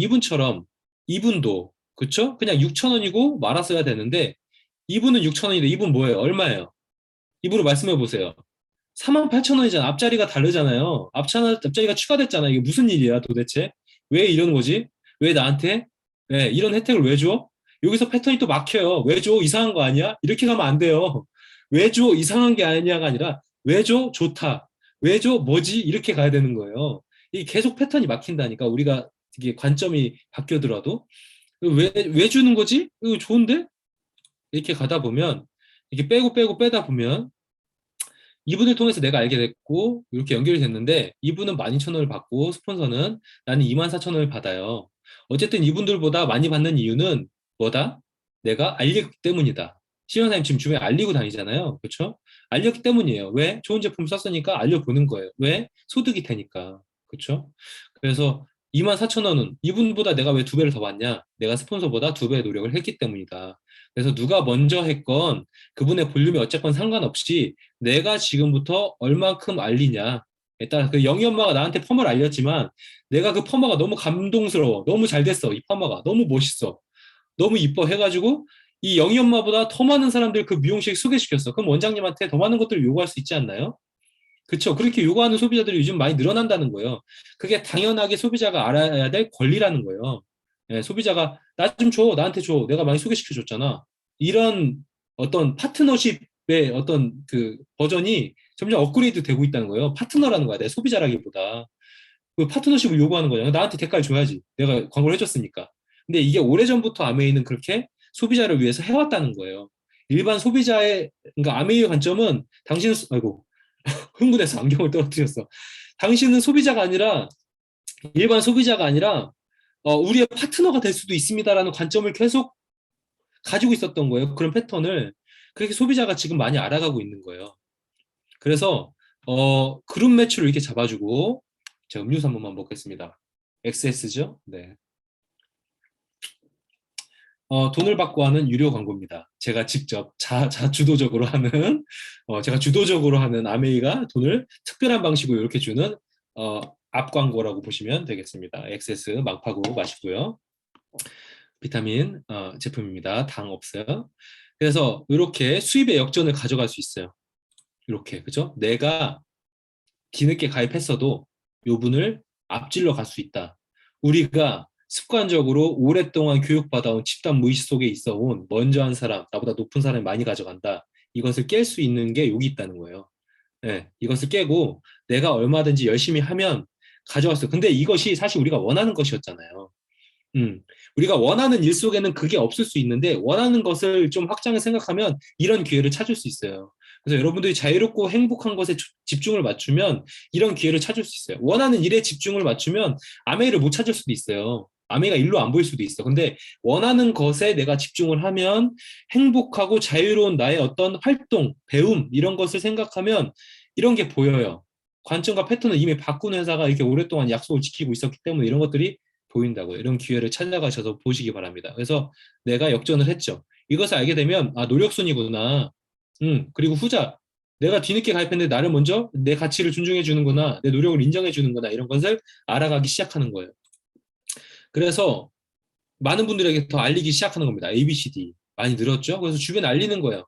이분도 그쵸? 그냥 6천 원이고 말았어야 되는데 이분은 6천 원인데 이분 뭐예요? 얼마예요? 입으로 말씀해 보세요. 48,000원이잖아. 앞자리가 다르잖아요. 앞자리가 추가됐잖아. 이게 무슨 일이야 도대체? 왜 이러는 거지? 왜 나한테? 네, 이런 혜택을 왜 줘? 여기서 패턴이 또 막혀요. 왜 줘? 이상한 거 아니야? 이렇게 가면 안 돼요. 왜 줘? 이상한 게 아니냐가 아니라 왜 줘? 좋다. 왜 줘? 뭐지? 이렇게 가야 되는 거예요. 이 계속 패턴이 막힌다니까 우리가 이게 관점이 바뀌더라도 왜 주는 거지? 이거 좋은데? 이렇게 가다 보면 이렇게 빼고 빼다 보면 이분을 통해서 내가 알게 됐고 이렇게 연결이 됐는데 이분은 12,000원을 받고 스폰서는 나는 24,000원을 받아요. 어쨌든 이분들보다 많이 받는 이유는 뭐다? 내가 알리기 때문이다. 시연사님 지금 주변에 알리고 다니잖아요. 그렇죠? 알렸기 때문이에요. 왜? 좋은 제품 썼으니까 알려보는 거예요. 왜? 소득이 되니까. 그렇죠? 그래서 24,000원은 이분보다 내가 왜 두 배를 더 받냐? 내가 스폰서보다 두 배의 노력을 했기 때문이다. 그래서 누가 먼저 했건 그분의 볼륨이 어쨌건 상관없이 내가 지금부터 얼만큼 알리냐에 따라 그 영희 엄마가 나한테 펌을 알렸지만 내가 그 펌머가 너무 감동스러워. 너무 잘 됐어. 이 펌머가 너무 멋있어. 너무 이뻐 해가지고 이 영희 엄마보다 더 많은 사람들 그 미용실 소개시켰어. 그럼 원장님한테 더 많은 것들을 요구할 수 있지 않나요? 그렇죠. 그렇게 요구하는 소비자들이 요즘 많이 늘어난다는 거예요. 그게 당연하게 소비자가 알아야 될 권리라는 거예요. 예, 소비자가 나 좀 줘, 나한테 줘, 내가 많이 소개시켜 줬잖아. 이런 어떤 파트너십의 어떤 그 버전이 점점 업그레이드 되고 있다는 거예요. 파트너라는 거야, 내 소비자라기보다. 그 파트너십을 요구하는 거잖아. 나한테 대가를 줘야지. 내가 광고를 해줬으니까. 근데 이게 오래전부터 아메이는 그렇게 소비자를 위해서 해왔다는 거예요. 일반 소비자의, 그러니까 아메이의 관점은 아이고, 흥분해서 안경을 떨어뜨렸어. 당신은 소비자가 아니라 일반 소비자가 아니라 우리의 파트너가 될 수도 있습니다라는 관점을 계속 가지고 있었던 거예요. 그런 패턴을 그렇게 소비자가 지금 많이 알아가고 있는 거예요. 그래서 그룹 매출을 이렇게 잡아주고 제가 음료수 한 번만 먹겠습니다. XS죠? 네. 돈을 받고 하는 유료 광고입니다. 제가 직접 주도적으로 하는 제가 주도적으로 하는 아메이가 돈을 특별한 방식으로 이렇게 주는 앞 광고라고 보시면 되겠습니다. XS 망파고 맛있고요. 비타민 제품입니다. 당 없어요. 그래서 이렇게 수입의 역전을 가져갈 수 있어요. 이렇게 그죠? 내가 뒤늦게 가입했어도 요 분을 앞질러 갈 수 있다. 우리가 습관적으로 오랫동안 교육받아온 집단 무의식 속에 있어온 먼저 한 사람, 나보다 높은 사람이 많이 가져간다. 이것을 깰 수 있는 게 여기 있다는 거예요. 네, 이것을 깨고 내가 얼마든지 열심히 하면 가져왔어요. 근데 이것이 사실 우리가 원하는 것이었잖아요. 음, 우리가 원하는 일 속에는 그게 없을 수 있는데 원하는 것을 좀 확장해 생각하면 이런 기회를 찾을 수 있어요. 그래서 여러분들이 자유롭고 행복한 것에 집중을 맞추면 이런 기회를 찾을 수 있어요. 원하는 일에 집중을 맞추면 아메이를 못 찾을 수도 있어요. 아메이가 일로 안 보일 수도 있어. 근데 원하는 것에 내가 집중을 하면 행복하고 자유로운 나의 어떤 활동, 배움 이런 것을 생각하면 이런 게 보여요. 관점과 패턴을 이미 바꾼 회사가 이렇게 오랫동안 약속을 지키고 있었기 때문에 이런 것들이 보인다고요. 이런 기회를 찾아가셔서 보시기 바랍니다. 그래서 내가 역전을 했죠. 이것을 알게 되면 아 노력순이구나. 그리고 후자. 내가 뒤늦게 가입했는데 나를 먼저 내 가치를 존중해 주는구나. 내 노력을 인정해 주는구나. 이런 것을 알아가기 시작하는 거예요. 그래서 많은 분들에게 더 알리기 시작하는 겁니다. ABCD. 많이 늘었죠? 그래서 주변에 알리는 거예요.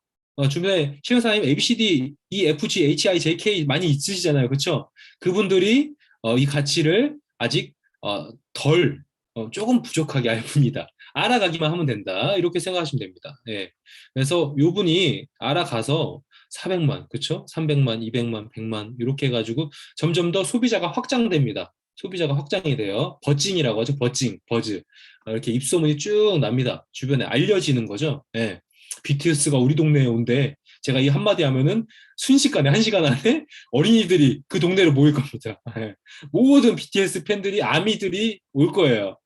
주변에 시청사님 ABCD, EFG, HI, JK 많이 있으시잖아요. 그렇죠? 그분들이 이 가치를 아직 덜 조금 부족하게 알 뿐이다. 알아가기만 하면 된다. 이렇게 생각하시면 됩니다. 예. 그래서 요 분이 알아가서 400만, 그렇죠? 300만, 200만, 100만 이렇게 해가지고 점점 더 소비자가 확장됩니다. 소비자가 확장이 돼요. 버징이라고 하죠. 버즈. 이렇게 입소문이 쭉 납니다. 주변에 알려지는 거죠. 예. BTS가 우리 동네에 온대. 제가 이 한마디 하면은 순식간에 1시간 안에 어린이들이 그 동네로 모일 겁니다. 예. 모든 BTS 팬들이 아미들이 올 거예요.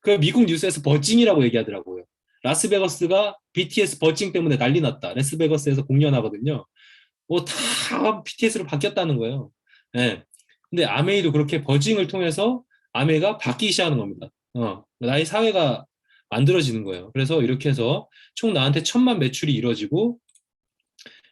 그 미국 뉴스에서 버징이라고 얘기하더라고요. 라스베거스가 BTS 버징 때문에 난리 났다. 라스베거스에서 공연하거든요. 다 BTS로 바뀌었다는 거예요. 예. 근데 아메이도 그렇게 버징을 통해서 아메이가 바뀌기 시작하는 겁니다. 나의 사회가 만들어지는 거예요. 그래서 이렇게 해서 총 나한테 1,000만 매출이 이루어지고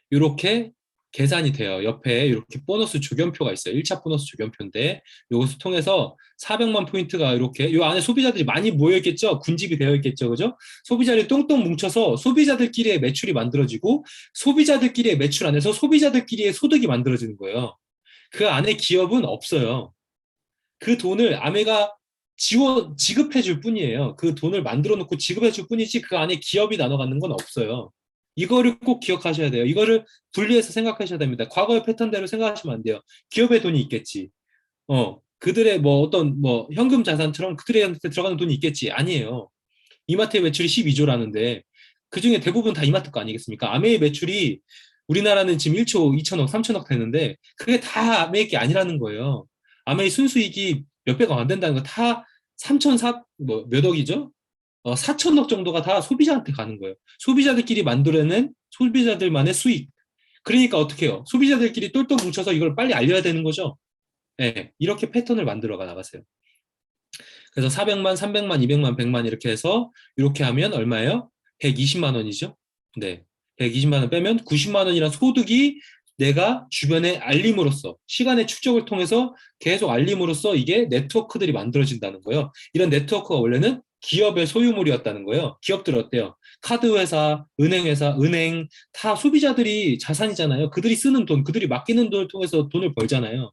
이렇게 계산이 돼요. 옆에 이렇게 보너스 조견표가 있어요. 1차 보너스 조견표인데 이것을 통해서 400만 포인트가 이렇게 이 안에 소비자들이 많이 모여 있겠죠. 군집이 되어 있겠죠. 그죠? 소비자들이 똥똥 뭉쳐서 소비자들끼리의 매출이 만들어지고 소비자들끼리의 매출 안에서 소비자들끼리의 소득이 만들어지는 거예요. 그 안에 기업은 없어요. 그 돈을 아메가 지급해 줄 뿐이에요. 그 돈을 만들어 놓고 지급해 줄 뿐이지 그 안에 기업이 나눠 갖는 건 없어요. 이거를 꼭 기억하셔야 돼요. 이거를 분리해서 생각하셔야 됩니다. 과거의 패턴대로 생각하시면 안 돼요. 기업의 돈이 있겠지. 그들의 뭐 어떤 뭐 현금 자산처럼 그들한테 들어가는 돈이 있겠지. 아니에요. 이마트의 매출이 12조라는데 그중에 대부분 다 이마트 거 아니겠습니까? 아메의 매출이 우리나라는 지금 1조 2천억, 3천억 되는데 그게 다 아메의 게 아니라는 거예요. 아메의 순수익이 몇백억 안 된다는 거 다 3,400, 몇 억이죠? 4천억 정도가 다 소비자한테 가는 거예요. 소비자들끼리 만들어낸 소비자들만의 수익. 그러니까 어떻게 해요? 소비자들끼리 똘똘 뭉쳐서 이걸 빨리 알려야 되는 거죠. 네, 이렇게 패턴을 만들어 나가세요. 그래서 400만, 300만, 200만, 100만 이렇게 해서 이렇게 하면 얼마예요? 120만 원이죠. 네. 120만 원 빼면 90만 원이란 소득이 내가 주변에 알림으로써 시간의 축적을 통해서 계속 알림으로써 이게 네트워크들이 만들어진다는 거예요. 이런 네트워크가 원래는 기업의 소유물이었다는 거예요. 기업들 어때요? 카드 회사, 은행 다 소비자들이 자산이잖아요. 그들이 쓰는 돈, 그들이 맡기는 돈을 통해서 돈을 벌잖아요.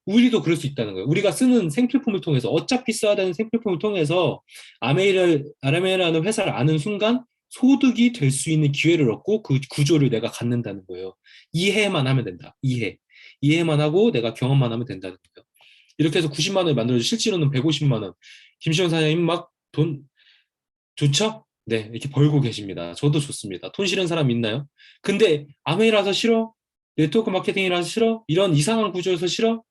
우리도 그럴 수 있다는 거예요. 우리가 쓰는 생필품을 통해서 어차피 써야 되는 생필품을 통해서 아메이라는 회사를 아는 순간 소득이 될 수 있는 기회를 얻고 그 구조를 내가 갖는다는 거예요. 이해만 하면 된다. 이해만 하고 내가 경험만 하면 된다는 거예요. 이렇게 해서 90만 원을 만들어서 실제로는 150만 원. 김시영 사장님 막 돈 좋죠? 네, 이렇게 벌고 계십니다. 저도 좋습니다. 돈 싫은 사람 있나요? 근데 아메이라서 싫어? 네트워크 마케팅이라서 싫어? 이런 이상한 구조에서 싫어?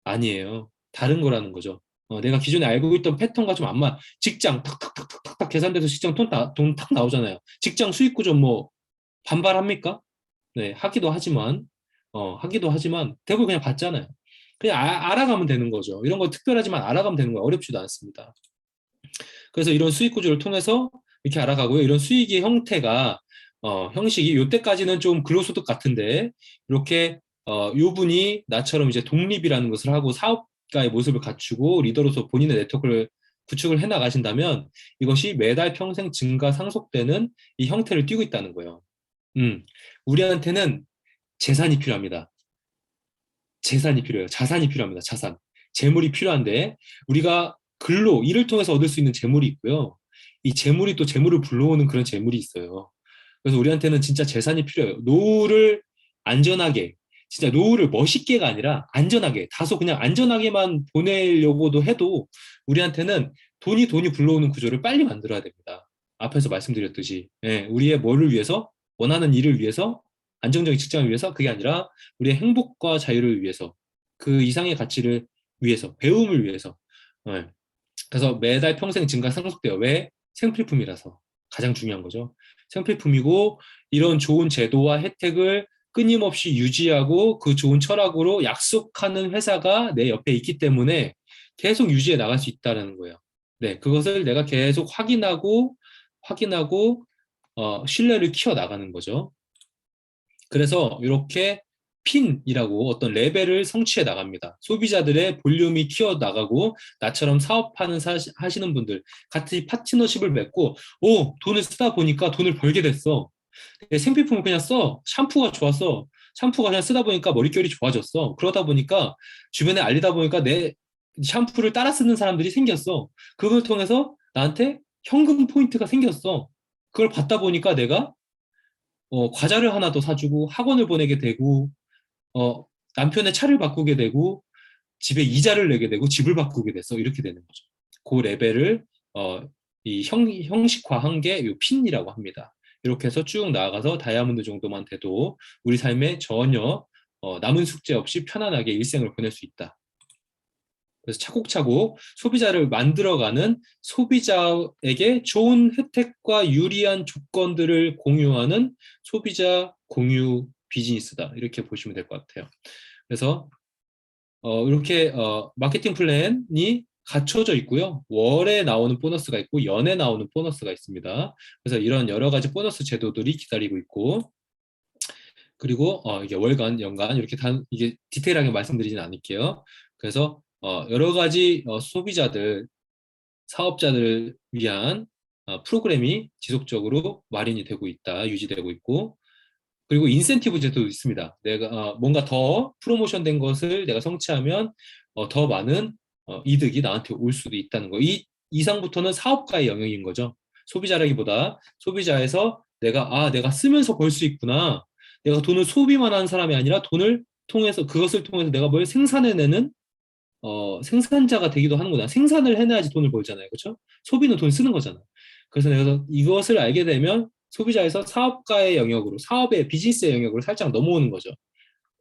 아니에요. 다른 거라는 거죠. 내가 기존에 알고 있던 패턴과 좀 안 맞. 직장 탁탁탁탁탁 계산돼서 직장 돈 탁 나오잖아요. 직장 수익 구조 뭐 반발합니까? 네, 하기도 하지만 대부분 그냥 받잖아요. 그냥 알아가면 되는 거죠. 이런 거 특별하지만 알아가면 되는 거예요. 어렵지도 않습니다. 그래서 이런 수익 구조를 통해서 이렇게 알아가고요. 이런 수익의 형태가 형식이 이때까지는 좀 근로소득 같은데 이렇게 요 분이 나처럼 이제 독립이라는 것을 하고 사업가의 모습을 갖추고 리더로서 본인의 네트워크를 구축을 해 나가신다면 이것이 매달 평생 증가 상속되는 이 형태를 띠고 있다는 거예요. 우리한테는 재산이 필요합니다. 재산이 필요해요. 자산이 필요합니다. 자산. 재물이 필요한데 우리가 근로, 일을 통해서 얻을 수 있는 재물이 있고요. 이 재물이 또 재물을 불러오는 그런 재물이 있어요. 그래서 우리한테는 진짜 재산이 필요해요. 노후를 안전하게, 진짜 노후를 멋있게가 아니라 안전하게, 다소 그냥 안전하게만 보내려고도 해도 우리한테는 돈이 불러오는 구조를 빨리 만들어야 됩니다. 앞에서 말씀드렸듯이. 예, 우리의 뭐를 위해서? 원하는 일을 위해서? 안정적인 직장을 위해서? 그게 아니라 우리의 행복과 자유를 위해서, 그 이상의 가치를 위해서, 배움을 위해서. 예. 그래서 매달 평생 증가 상속돼요. 왜? 생필품이라서. 가장 중요한 거죠. 생필품이고 이런 좋은 제도와 혜택을 끊임없이 유지하고 그 좋은 철학으로 약속하는 회사가 내 옆에 있기 때문에 계속 유지해 나갈 수 있다는 거예요. 네, 그것을 내가 계속 확인하고 신뢰를 키워 나가는 거죠. 그래서 이렇게 핀이라고 어떤 레벨을 성취해 나갑니다. 소비자들의 볼륨이 키워 나가고 나처럼 사업하는 하시는 분들 같이 파트너십을 맺고 돈을 쓰다 보니까 돈을 벌게 됐어. 생필품을 그냥 써. 샴푸가 좋았어. 샴푸가 그냥 쓰다 보니까 머릿결이 좋아졌어. 그러다 보니까 주변에 알리다 보니까 내 샴푸를 따라 쓰는 사람들이 생겼어. 그걸 통해서 나한테 현금 포인트가 생겼어. 그걸 받다 보니까 내가 과자를 하나 더 사주고 학원을 보내게 되고 남편의 차를 바꾸게 되고 집에 이자를 내게 되고 집을 바꾸게 됐어. 이렇게 되는 거죠. 그 레벨을 이 형식화한 게 이 핀이라고 합니다. 이렇게 해서 쭉 나아가서 다이아몬드 정도만 돼도 우리 삶에 전혀 남은 숙제 없이 편안하게 일생을 보낼 수 있다. 그래서 차곡차곡 소비자를 만들어가는, 소비자에게 좋은 혜택과 유리한 조건들을 공유하는 소비자 공유 비즈니스다. 이렇게 보시면 될 것 같아요. 그래서 이렇게 마케팅 플랜이 갖춰져 있고요. 월에 나오는 보너스가 있고 연에 나오는 보너스가 있습니다. 그래서 이런 여러 가지 보너스 제도들이 기다리고 있고, 그리고 이게 월간, 연간 이렇게 이게 디테일하게 말씀드리진 않을게요. 그래서 여러 가지 소비자들, 사업자들을 위한 프로그램이 지속적으로 마련이 되고 있다, 유지되고 있고, 그리고 인센티브 제도도 있습니다. 내가 뭔가 더 프로모션된 것을 내가 성취하면 더 많은 이득이 나한테 올 수도 있다는 거. 이 이상부터는 사업가의 영역인 거죠. 소비자라기보다 소비자에서 내가 쓰면서 벌 수 있구나. 내가 돈을 소비만 하는 사람이 아니라 돈을 통해서, 그것을 통해서 내가 뭘 생산해내는 생산자가 되기도 하는구나. 생산을 해내야지 돈을 벌잖아요. 그렇죠? 소비는 돈 쓰는 거잖아. 그래서 내가 이것을 알게 되면 소비자에서 사업가의 영역으로, 사업의 비즈니스의 영역으로 살짝 넘어오는 거죠.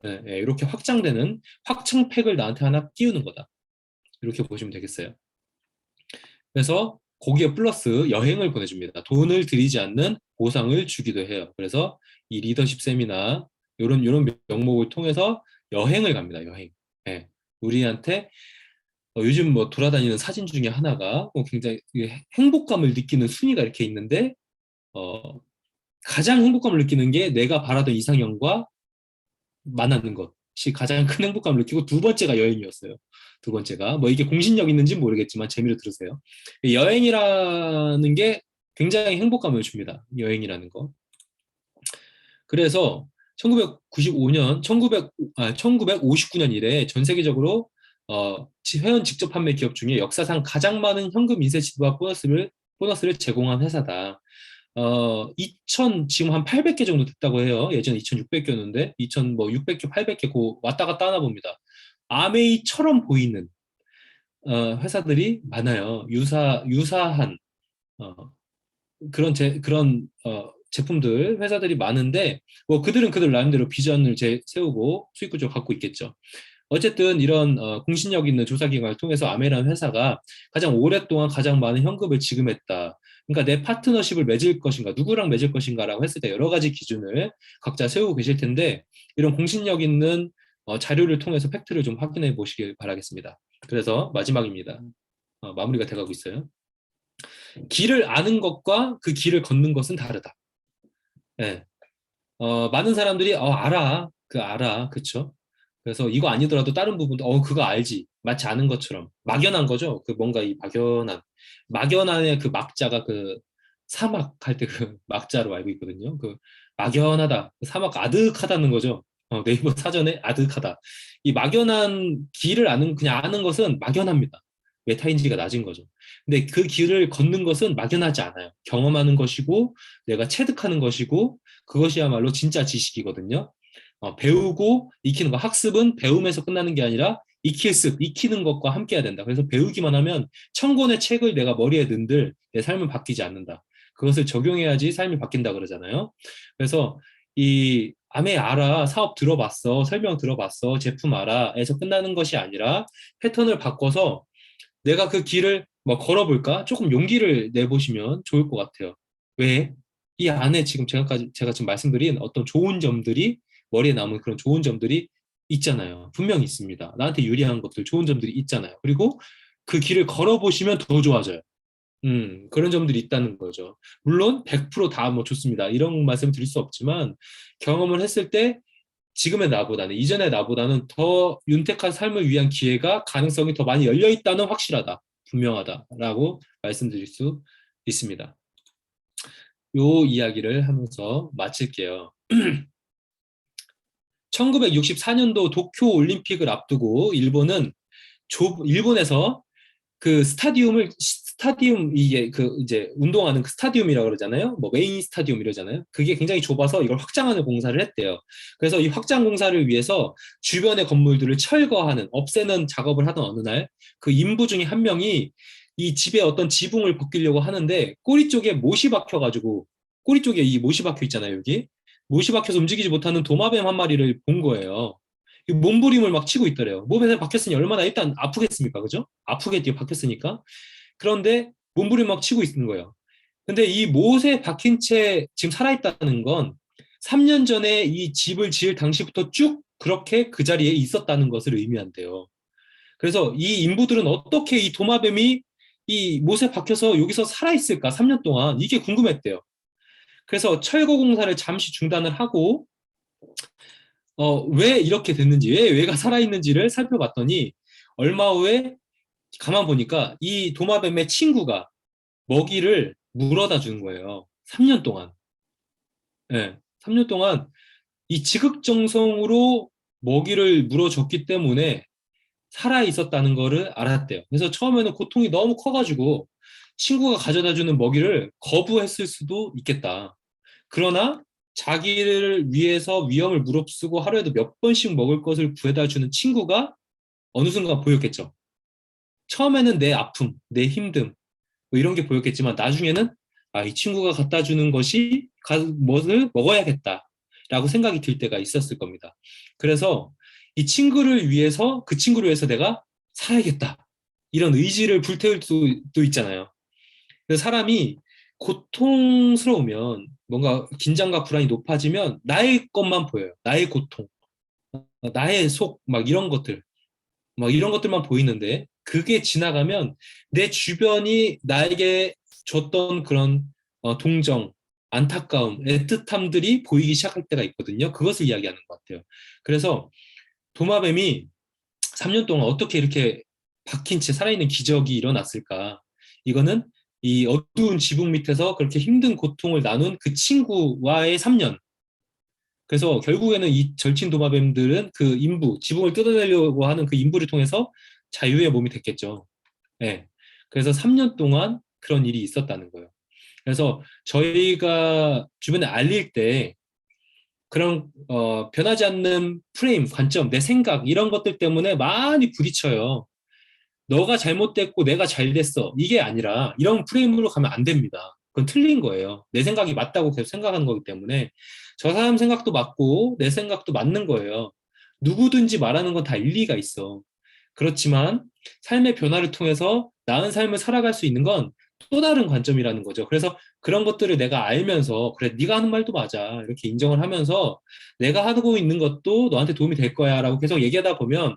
네, 네, 이렇게 확장되는 확장팩을 나한테 하나 끼우는 거다. 이렇게 보시면 되겠어요. 그래서 거기에 플러스 여행을 보내줍니다. 돈을 들이지 않는 보상을 주기도 해요. 그래서 이 리더십 세미나 이런 명목을 통해서 여행을 갑니다. 여행. 네. 우리한테 요즘 뭐 돌아다니는 사진 중에 하나가 굉장히 행복감을 느끼는 순위가 이렇게 있는데 가장 행복감을 느끼는 게 내가 바라던 이상형과 만나는 것이 가장 큰 행복감을 느끼고, 두 번째가 여행이었어요. 두 번째가 뭐 이게 공신력 있는지 모르겠지만 재미로 들으세요. 여행이라는 게 굉장히 행복감을 줍니다. 여행이라는 거. 그래서 1959년 이래 전 세계적으로 회원 직접 판매 기업 중에 역사상 가장 많은 현금 인센티브와 보너스를 제공한 회사다. 지금 한 800개 정도 됐다고 해요. 예전에 2,600개였는데 2,600개, 800개 왔다 갔다 하나 봅니다. 아메이처럼 보이는 회사들이 많아요. 유사한 그런 제품들, 회사들이 많은데 뭐 그들은 그들 나름대로 비전을 세우고 수익 구조를 갖고 있겠죠. 어쨌든 이런 공신력 있는 조사기관을 통해서 아메라는 회사가 가장 오랫동안 가장 많은 현금을 지급했다. 그러니까 내 파트너십을 맺을 것인가, 누구랑 맺을 것인가라고 했을 때 여러 가지 기준을 각자 세우고 계실 텐데, 이런 공신력 있는 자료를 통해서 팩트를 좀 확인해 보시길 바라겠습니다. 그래서 마지막입니다. 마무리가 돼가고 있어요. 길을 아는 것과 그 길을 걷는 것은 다르다. 네. 많은 사람들이 알아, 그쵸? 그래서 이거 아니더라도 다른 부분도 그거 알지, 마치 아는 것처럼 막연한 거죠. 그 뭔가 이 막연한의 그 막자가 그 사막 할 때 그 막자로 알고 있거든요. 그 막연하다, 사막 아득하다는 거죠. 네이버 사전에 아득하다. 이 막연한 길을 그냥 아는 것은 막연합니다. 메타인지가 낮은 거죠. 근데 그 길을 걷는 것은 막연하지 않아요. 경험하는 것이고 내가 체득하는 것이고 그것이야말로 진짜 지식이거든요. 배우고 익히는 거, 학습은 배움에서 끝나는 게 아니라 익히는 것과 함께 해야 된다. 그래서 배우기만 하면 1000권의 책을 내가 머리에 넣은들 내 삶은 바뀌지 않는다. 그것을 적용해야지 삶이 바뀐다 그러잖아요. 그래서 이 아메 알아, 사업 들어봤어, 설명 들어봤어, 제품 알아에서 끝나는 것이 아니라 패턴을 바꿔서 내가 그 길을 뭐 걸어볼까? 조금 용기를 내보시면 좋을 것 같아요. 왜? 이 안에 지금 제가 지금 말씀드린 어떤 좋은 점들이 머리에 남은 그런 좋은 점들이 있잖아요. 분명히 있습니다. 나한테 유리한 것들, 좋은 점들이 있잖아요. 그리고 그 길을 걸어보시면 더 좋아져요. 그런 점들이 있다는 거죠. 물론 100%다 뭐 좋습니다. 이런 말씀 드릴 수 없지만 경험을 했을 때 지금의 나보다는 이전의 나보다는 더 윤택한 삶을 위한 기회가 가능성이 더 많이 열려 있다는 확실하다, 분명하다라고 말씀드릴 수 있습니다. 요 이야기를 하면서 마칠게요. 1964년도 도쿄 올림픽을 앞두고 일본에서 그 스타디움 이게 그 이제 운동하는 그 스타디움이라고 그러잖아요. 뭐 메인 스타디움 이러잖아요. 그게 굉장히 좁아서 이걸 확장하는 공사를 했대요. 그래서 이 확장 공사를 위해서 주변의 건물들을 철거하는, 없애는 작업을 하던 어느 날 그 인부 중에 한 명이 이 집에 어떤 지붕을 벗기려고 하는데 꼬리 쪽에 못이 박혀가지고, 꼬리 쪽에 이 못이 박혀 있잖아요. 여기 못이 박혀서 움직이지 못하는 도마뱀 한 마리를 본 거예요. 몸부림을 막 치고 있더래요. 몸에 박혔으니 얼마나 일단 아프겠습니까? 그죠? 아프겠죠, 박혔으니까. 그런데 몸부림 막 치고 있는 거예요. 근데 이 못에 박힌 채 지금 살아있다는 건 3년 전에 이 집을 지을 당시부터 쭉 그렇게 그 자리에 있었다는 것을 의미한대요. 그래서 이 인부들은 어떻게 이 도마뱀이 이 못에 박혀서 여기서 살아있을까? 3년 동안 이게 궁금했대요. 그래서 철거 공사를 잠시 중단을 하고 왜 이렇게 됐는지, 왜 얘가 살아있는지를 살펴봤더니 얼마 후에 가만 보니까 이 도마뱀의 친구가 먹이를 물어다 주는 거예요. 3년 동안. 네, 3년 동안 이 지극정성으로 먹이를 물어줬기 때문에 살아 있었다는 거를 알았대요. 그래서 처음에는 고통이 너무 커가지고 친구가 가져다 주는 먹이를 거부했을 수도 있겠다. 그러나 자기를 위해서 위험을 무릅쓰고 하루에도 몇 번씩 먹을 것을 구해다 주는 친구가 어느 순간 보였겠죠. 처음에는 내 아픔, 내 힘듦, 뭐 이런 게 보였겠지만 나중에는 이 친구가 갖다 주는 것이 무엇을 먹어야겠다라고 생각이 들 때가 있었을 겁니다. 그래서 이 친구를 위해서, 그 친구를 위해서 내가 살아야겠다, 이런 의지를 불태울 수도 있잖아요. 그래서 사람이 고통스러우면, 뭔가 긴장과 불안이 높아지면 나의 것만 보여요. 나의 고통, 나의 속, 막 이런 것들만 보이는데, 그게 지나가면 내 주변이 나에게 줬던 그런 동정, 안타까움, 애틋함들이 보이기 시작할 때가 있거든요. 그것을 이야기하는 것 같아요. 그래서 도마뱀이 3년 동안 어떻게 이렇게 박힌 채 살아있는 기적이 일어났을까? 이거는 이 어두운 지붕 밑에서 그렇게 힘든 고통을 나눈 그 친구와의 3년. 그래서 결국에는 이 절친 도마뱀들은 그 인부, 지붕을 뜯어내려고 하는 그 인부를 통해서 자유의 몸이 됐겠죠. 네. 그래서 3년 동안 그런 일이 있었다는 거예요. 그래서 저희가 주변에 알릴 때 그런 변하지 않는 프레임, 관점, 내 생각 이런 것들 때문에 많이 부딪혀요. 너가 잘못됐고 내가 잘됐어, 이게 아니라 이런 프레임으로 가면 안 됩니다. 그건 틀린 거예요. 내 생각이 맞다고 계속 생각하는 거기 때문에 저 사람 생각도 맞고 내 생각도 맞는 거예요. 누구든지 말하는 건 다 일리가 있어. 그렇지만 삶의 변화를 통해서 나은 삶을 살아갈 수 있는 건 또 다른 관점이라는 거죠. 그래서 그런 것들을 내가 알면서, 그래, 네가 하는 말도 맞아, 이렇게 인정을 하면서 내가 하고 있는 것도 너한테 도움이 될 거야 라고 계속 얘기하다 보면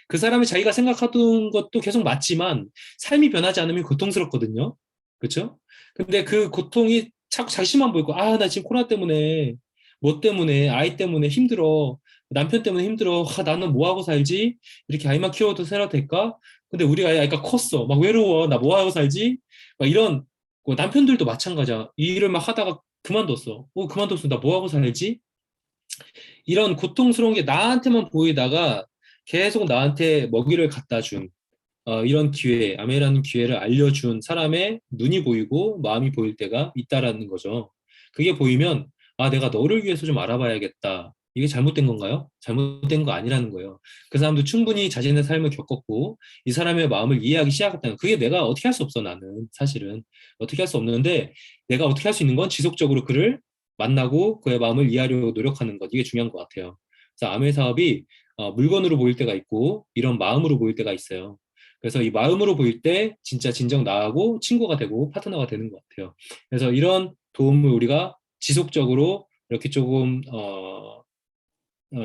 그 사람이 자기가 생각하던 것도 계속 맞지만 삶이 변하지 않으면 고통스럽거든요. 그렇죠? 근데 그 고통이 자꾸 자신만 보이고, 나 지금 코로나 때문에, 뭐 때문에, 아이 때문에 힘들어, 남편 때문에 힘들어, 나는 뭐 하고 살지? 이렇게 아이만 키워도 살아도 될까? 근데 우리 아이가 컸어, 막 외로워, 나 뭐 하고 살지? 막 이런, 남편들도 마찬가지야. 이 일을 막 하다가 그만뒀어, 나 뭐 하고 살지? 이런 고통스러운 게 나한테만 보이다가 계속 나한테 먹이를 갖다 준 이런 기회, 아메라는 기회를 알려준 사람의 눈이 보이고 마음이 보일 때가 있다라는 거죠. 그게 보이면 아, 내가 너를 위해서 좀 알아봐야겠다. 이게 잘못된 건가요? 잘못된 거 아니라는 거예요. 그 사람도 충분히 자신의 삶을 겪었고 이 사람의 마음을 이해하기 시작했다는 거. 그게 내가 어떻게 할 수 없어, 나는. 사실은 어떻게 할 수 없는데 내가 어떻게 할 수 있는 건 지속적으로 그를 만나고 그의 마음을 이해하려고 노력하는 것. 이게 중요한 것 같아요. 그래서 아메 사업이 물건으로 보일 때가 있고 이런 마음으로 보일 때가 있어요. 그래서 이 마음으로 보일 때 진짜 진정 나하고 친구가 되고 파트너가 되는 것 같아요. 그래서 이런 도움을 우리가 지속적으로 이렇게 조금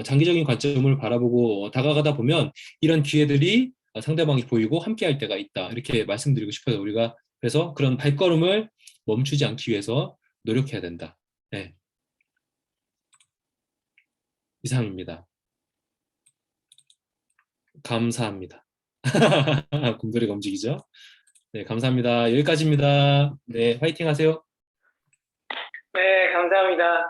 장기적인 관점을 바라보고 다가가다 보면 이런 기회들이 상대방이 보이고 함께 할 때가 있다. 이렇게 말씀드리고 싶어요. 우리가 그래서 그런 발걸음을 멈추지 않기 위해서 노력해야 된다. 네. 이상입니다. 감사합니다. 곰돌이가 움직이죠? 네, 감사합니다. 여기까지입니다. 네, 화이팅 하세요. 네, 감사합니다.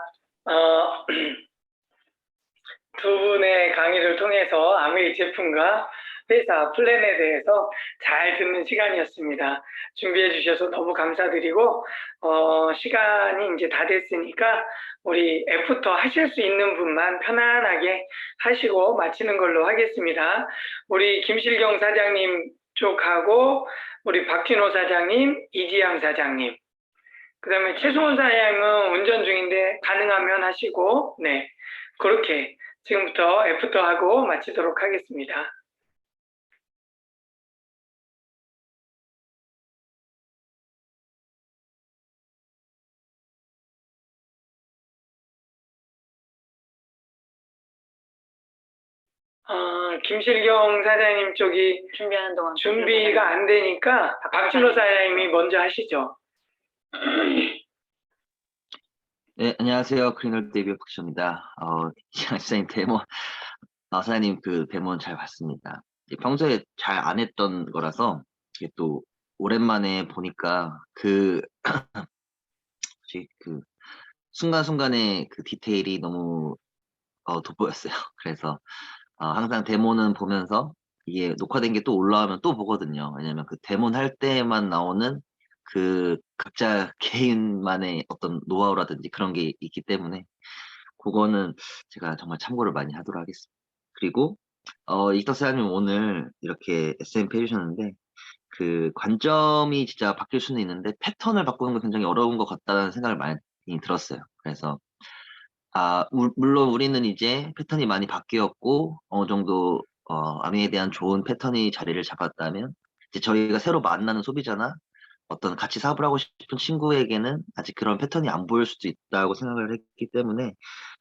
두 분의 강의를 통해서 아메이 제품과 회사 플랜에 대해서 잘 듣는 시간이었습니다. 준비해 주셔서 너무 감사드리고 시간이 이제 다 됐으니까 우리 애프터 하실 수 있는 분만 편안하게 하시고 마치는 걸로 하겠습니다. 우리 김실경 사장님 쪽하고 우리 박진호 사장님, 이지양 사장님, 그 다음에 최승원 사장님은 운전 중인데 가능하면 하시고, 네, 그렇게 지금부터 애프터 하고 마치도록 하겠습니다. 김실경 사장님 쪽이 준비하는 동안 준비가 안 되니까 박진호 사장님이 먼저 하시죠. 네, 안녕하세요. 크리널 데뷔 박시호입니다. 이지양 사장님 데모, 사장님 그 데모는 잘 봤습니다. 평소에 잘 안 했던 거라서 이게 또 오랜만에 보니까 뭐지, 순간순간의 그 디테일이 너무 돋보였어요. 그래서 항상 데모는 보면서 이게 녹화된 게 또 올라오면 또 보거든요. 왜냐면 그 데모는 할 때만 나오는 그 각자 개인만의 어떤 노하우라든지 그런 게 있기 때문에 그거는 제가 정말 참고를 많이 하도록 하겠습니다. 그리고 이덕 사장님 오늘 이렇게 SMP 해주셨는데 그 관점이 진짜 바뀔 수는 있는데 패턴을 바꾸는 건 굉장히 어려운 것 같다는 생각을 많이 들었어요. 그래서 물론 우리는 이제 패턴이 많이 바뀌었고 어느 정도 아미에 대한 좋은 패턴이 자리를 잡았다면 이제 저희가 새로 만나는 소비자나 어떤 같이 사업을 하고 싶은 친구에게는 아직 그런 패턴이 안 보일 수도 있다고 생각을 했기 때문에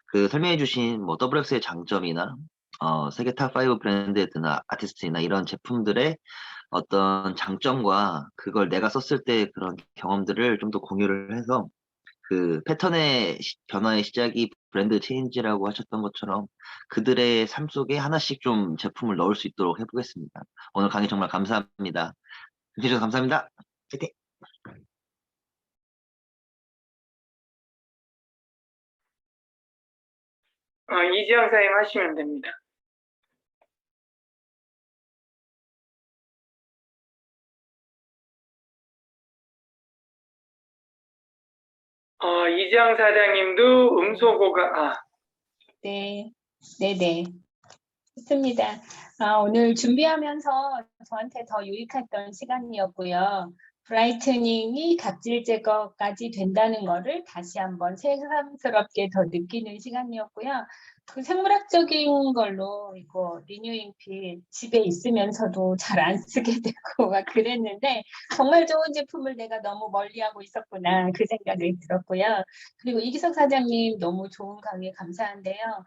그 설명해주신 뭐 WX의 장점이나 세계 탑5 브랜드나 아티스트나 이런 제품들의 어떤 장점과 그걸 내가 썼을 때 그런 경험들을 좀 더 공유를 해서 그 패턴의 변화의 시작이 브랜드 체인지라고 하셨던 것처럼 그들의 삶 속에 하나씩 좀 제품을 넣을 수 있도록 해보겠습니다. 오늘 강의 정말 감사합니다. 해주셔서 감사합니다. 화이팅! 이지영 사장님 하시면 됩니다. 이지영 사장님도 음소거가 네, 네네. 좋습니다. 오늘 준비하면서 저한테 더 유익했던 시간이었고요. 브라이트닝이 각질 제거까지 된다는 거를 다시 한번 새삼스럽게 더 느끼는 시간이었고요. 그 생물학적인 걸로 이거 리뉴잉 필 집에 있으면서도 잘 안 쓰게 되고 막 그랬는데 정말 좋은 제품을 내가 너무 멀리하고 있었구나 그 생각이 들었고요. 그리고 이기석 사장님 너무 좋은 강의 감사한데요.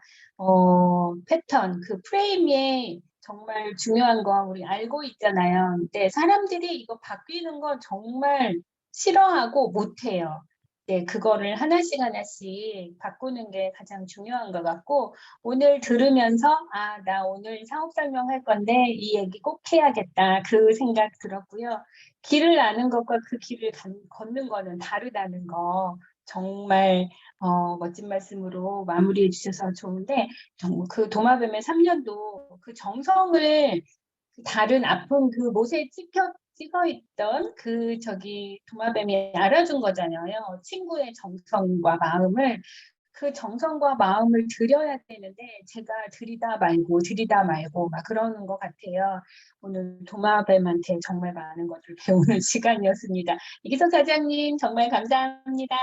패턴, 그 프레임이 정말 중요한 거 우리 알고 있잖아요. 근데 사람들이 이거 바뀌는 건 정말 싫어하고 못해요. 네, 그거를 하나씩 하나씩 바꾸는 게 가장 중요한 것 같고 오늘 들으면서 나 오늘 사업 설명할 건데 이 얘기 꼭 해야겠다 그 생각 들었고요. 길을 아는 것과 그 길을 걷는 거는 다르다는 거 정말 멋진 말씀으로 마무리해 주셔서 좋은데 그 도마뱀의 3년도 그 정성을 다른 아픈 그 못에 찍어 있던 그 도마뱀이 알아준 거잖아요. 친구의 정성과 마음을. 그 정성과 마음을 들여야 되는데 제가 들이다 말고 막 그러는 것 같아요. 오늘 도마뱀한테 정말 많은 것을 배우는 시간이었습니다. 이기석 사장님 정말 감사합니다.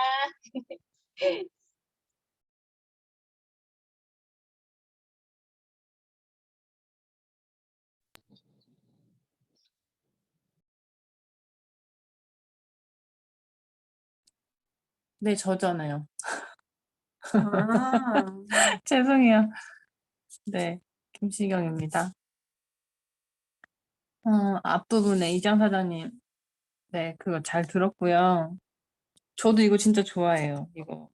네, 저잖아요. 아, 죄송해요. 네, 김시경입니다. 앞부분에 이장 사장님, 네, 그거 잘 들었고요. 저도 이거 진짜 좋아해요. 이거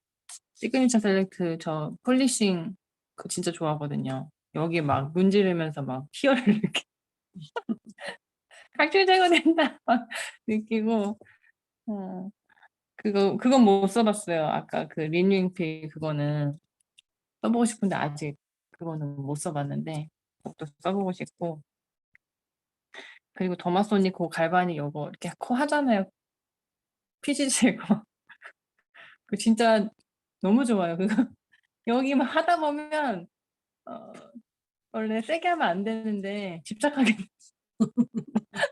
시그니처 셀렉트 저 폴리싱 그 진짜 좋아하거든요. 여기 막 문지르면서 막 희열을 이렇게 각질 제거된다 막 느끼고 그건 못 써봤어요. 아까 그 리뉴잉피 그거는 써보고 싶은데 아직 그거는 못 써봤는데 그것도 써보고 싶고 그리고 더마소닉 그 갈바닉 요거 이렇게 코 하잖아요. 피지 제거 그 진짜 너무 좋아요. 그거 여기만 하다 보면 원래 세게 하면 안 되는데 집착하게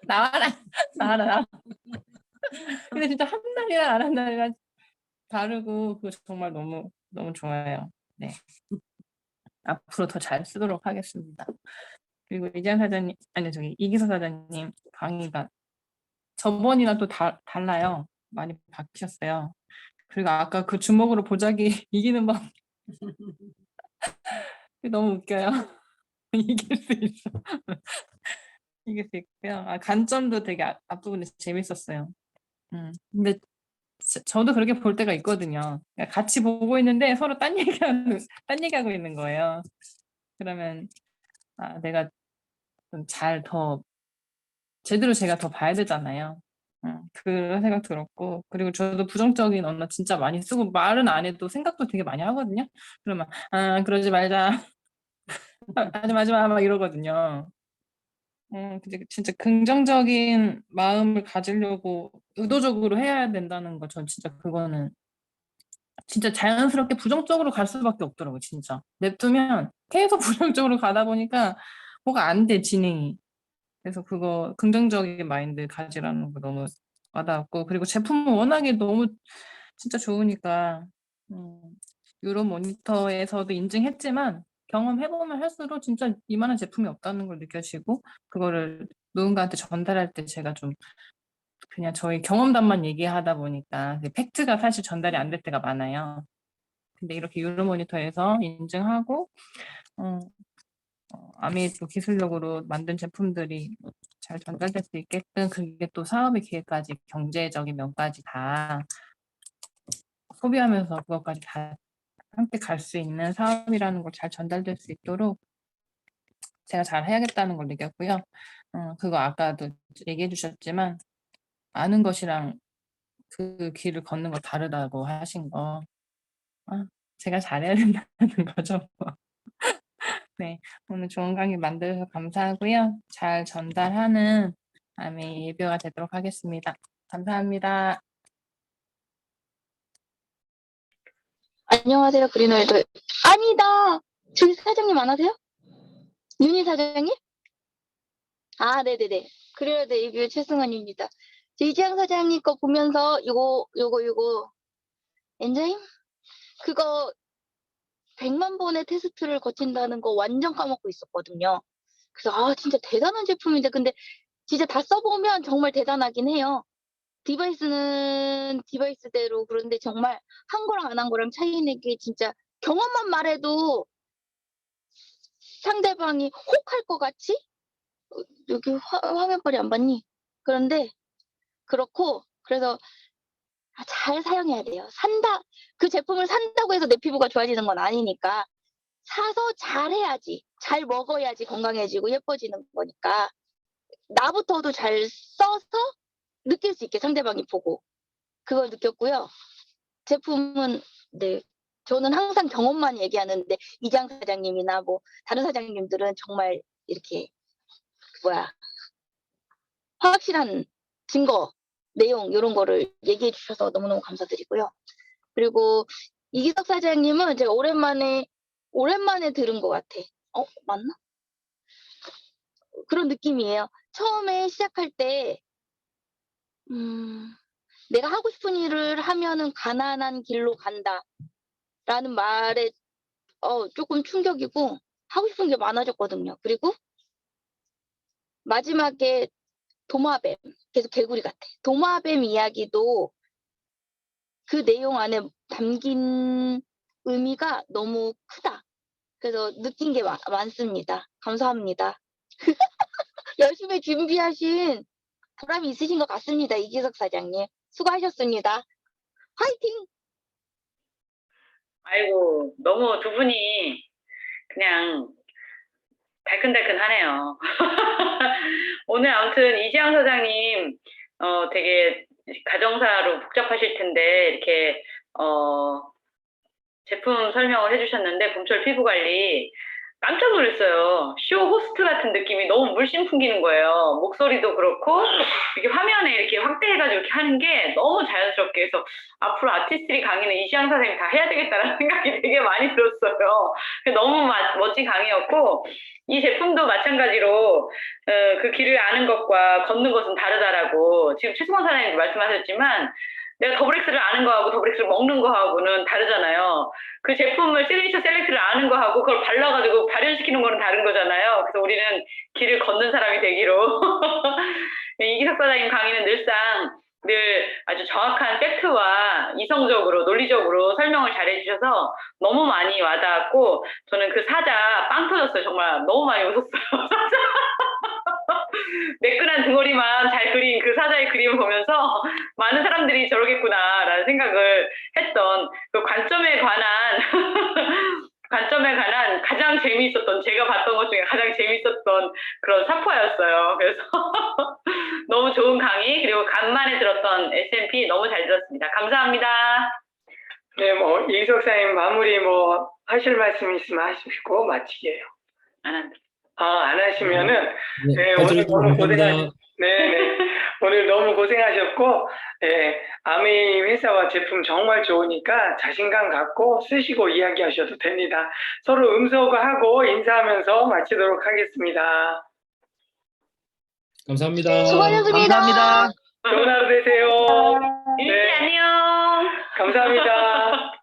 나와라 나와라. 근데 진짜 한 날이랑 안 한 날이랑 다르고 그거 정말 너무 너무 좋아요. 네. 앞으로 더 잘 쓰도록 하겠습니다. 그리고 이장 사장님, 아니 저기 이기서 사장님 강의가 저번이랑 또 달라요. 많이 바뀌셨어요. 그리고 아까 그 주먹으로 보자기 이기는 법 너무 웃겨요. 이길 수 있어. 이길 수 있고요. 관점도 되게 앞부분에 재밌었어요. 근데 저도 그렇게 볼 때가 있거든요. 그러니까 같이 보고 있는데 서로 딴 얘기하고 있는 거예요. 그러면 내가 좀 더 제대로 제가 더 봐야 되잖아요. 그런 생각 들었고 그리고 저도 부정적인 언어 진짜 많이 쓰고 말은 안 해도 생각도 되게 많이 하거든요. 그러면 그러지 말자. 하지 마, 막 이러거든요. 근데 진짜 긍정적인 마음을 가지려고 의도적으로 해야 된다는 거, 전 진짜 그거는 진짜 자연스럽게 부정적으로 갈 수밖에 없더라고요, 진짜. 냅두면 계속 부정적으로 가다 보니까 뭐가 안 돼, 진행이. 그래서 그거 긍정적인 마인드 가지라는 거 너무 와닿았고, 그리고 제품은 워낙에 너무 진짜 좋으니까, 유로 모니터에서도 인증했지만, 경험해보면 할수록 진짜 이만한 제품이 없다는 걸 느껴지고, 그거를 누군가한테 전달할 때 제가 좀 그냥 저희 경험담만 얘기하다 보니까 그 팩트가 사실 전달이 안 될 때가 많아요. 근데 이렇게 유로 모니터에서 인증하고 아미도 기술력으로 만든 제품들이 잘 전달될 수 있게끔 그게 또 사업의 기회까지 경제적인 면까지 다 소비하면서 그것까지 다 함께 갈 수 있는 사업이라는 걸 잘 전달될 수 있도록 제가 잘 해야겠다는 걸 느꼈고요. 그거 아까도 얘기해 주셨지만 아는 것이랑 그 길을 걷는 거 다르다고 하신 거 제가 잘해야 된다는 거죠. 네, 오늘 좋은 강의 만들어서 감사하고요. 잘 전달하는 아미 예배가 되도록 하겠습니다. 감사합니다. 안녕하세요, 그린월드. 아니다! 저기 사장님 안 하세요? 윤희 사장님? 네네네. 그린월드 리뷰 최승원입니다. 저 이지영 사장님 거 보면서 요거, 엔자임? 그거 100만 번의 테스트를 거친다는 거 완전 까먹고 있었거든요. 그래서 진짜 대단한 제품인데 근데 진짜 다 써보면 정말 대단하긴 해요. 디바이스는 디바이스대로 그런데 정말 한 거랑 안 한 거랑 차이 내게 진짜 경험만 말해도 상대방이 혹 할 것 같이 여기 화면빨이 안 봤니? 그런데 그렇고 그래서 잘 사용해야 돼요. 그 제품을 산다고 해서 내 피부가 좋아지는 건 아니니까 사서 잘 해야지 잘 먹어야지 건강해지고 예뻐지는 거니까 나부터도 잘 써서 느낄 수 있게 상대방이 보고 그걸 느꼈고요. 제품은 네 저는 항상 경험만 얘기하는데 이장 사장님이나 뭐 다른 사장님들은 정말 이렇게 확실한 증거, 내용 이런 거를 얘기해 주셔서 너무너무 감사드리고요. 그리고 이기석 사장님은 제가 오랜만에 들은 것 같아. 맞나? 그런 느낌이에요. 처음에 시작할 때 내가 하고 싶은 일을 하면은 가난한 길로 간다라는 말에 조금 충격이고 하고 싶은 게 많아졌거든요. 그리고 마지막에 도마뱀, 계속 개구리 같아. 도마뱀 이야기도 그 내용 안에 담긴 의미가 너무 크다. 그래서 느낀 게 많습니다. 감사합니다. 열심히 준비하신 보람이 있으신 것 같습니다. 이기석 사장님. 수고하셨습니다. 화이팅! 아이고, 너무 두 분이 그냥 달큰달큰하네요. 오늘 아무튼 이지영 사장님, 되게 가정사로 복잡하실 텐데, 이렇게, 제품 설명을 해주셨는데, 봄철 피부관리. 깜짝 놀랐어요. 쇼 호스트 같은 느낌이 너무 물씬 풍기는 거예요. 목소리도 그렇고, 이렇게 화면에 이렇게 확대해가지고 이렇게 하는 게 너무 자연스럽게 해서 앞으로 아티스트리 강의는 이시영 선생님 다 해야 되겠다라는 생각이 되게 많이 들었어요. 너무 멋진 강의였고, 이 제품도 마찬가지로 그 길을 아는 것과 걷는 것은 다르다라고 지금 최승원 사장님도 말씀하셨지만 내가 더블엑스를 아는 거하고 더블엑스를 먹는 거하고는 다르잖아요. 그 제품을 시그니처 셀렉트를 아는 거하고 그걸 발라가지고 발현시키는 거는 다른 거잖아요. 그래서 우리는 길을 걷는 사람이 되기로 이기석 사장님 강의는 늘 아주 정확한 팩트와 이성적으로 논리적으로 설명을 잘 해주셔서 너무 많이 와닿았고 저는 그 사자 빵 터졌어요. 정말 너무 많이 웃었어요. 사자 매끈한 등허리만 잘 그린 그 사자의 그림을 보면서 많은 사람들이 저러겠구나라는 생각을 했던 그 관점에 관한 가장 재미있었던 제가 봤던 것 중에 가장 재미있었던 그런 사포였어요. 그래서 너무 좋은 강의 그리고 간만에 들었던 SMP 너무 잘 들었습니다. 감사합니다. 네, 이기석 사장님 마무리 하실 말씀 있으면 하시고 마치게요. 안 한다. 안 하시면은 네, 잘 오늘 들어주셔서 너무 감사합니다. 네. 오늘 너무 고생하셨고, 아메이 회사와 제품 정말 좋으니까 자신감 갖고 쓰시고 이야기하셔도 됩니다. 서로 음소거하고 인사하면서 마치도록 하겠습니다. 감사합니다. 수고하셨습니다. 감사합니다. 좋은 하루 되세요. 일지 안녕. 감사합니다.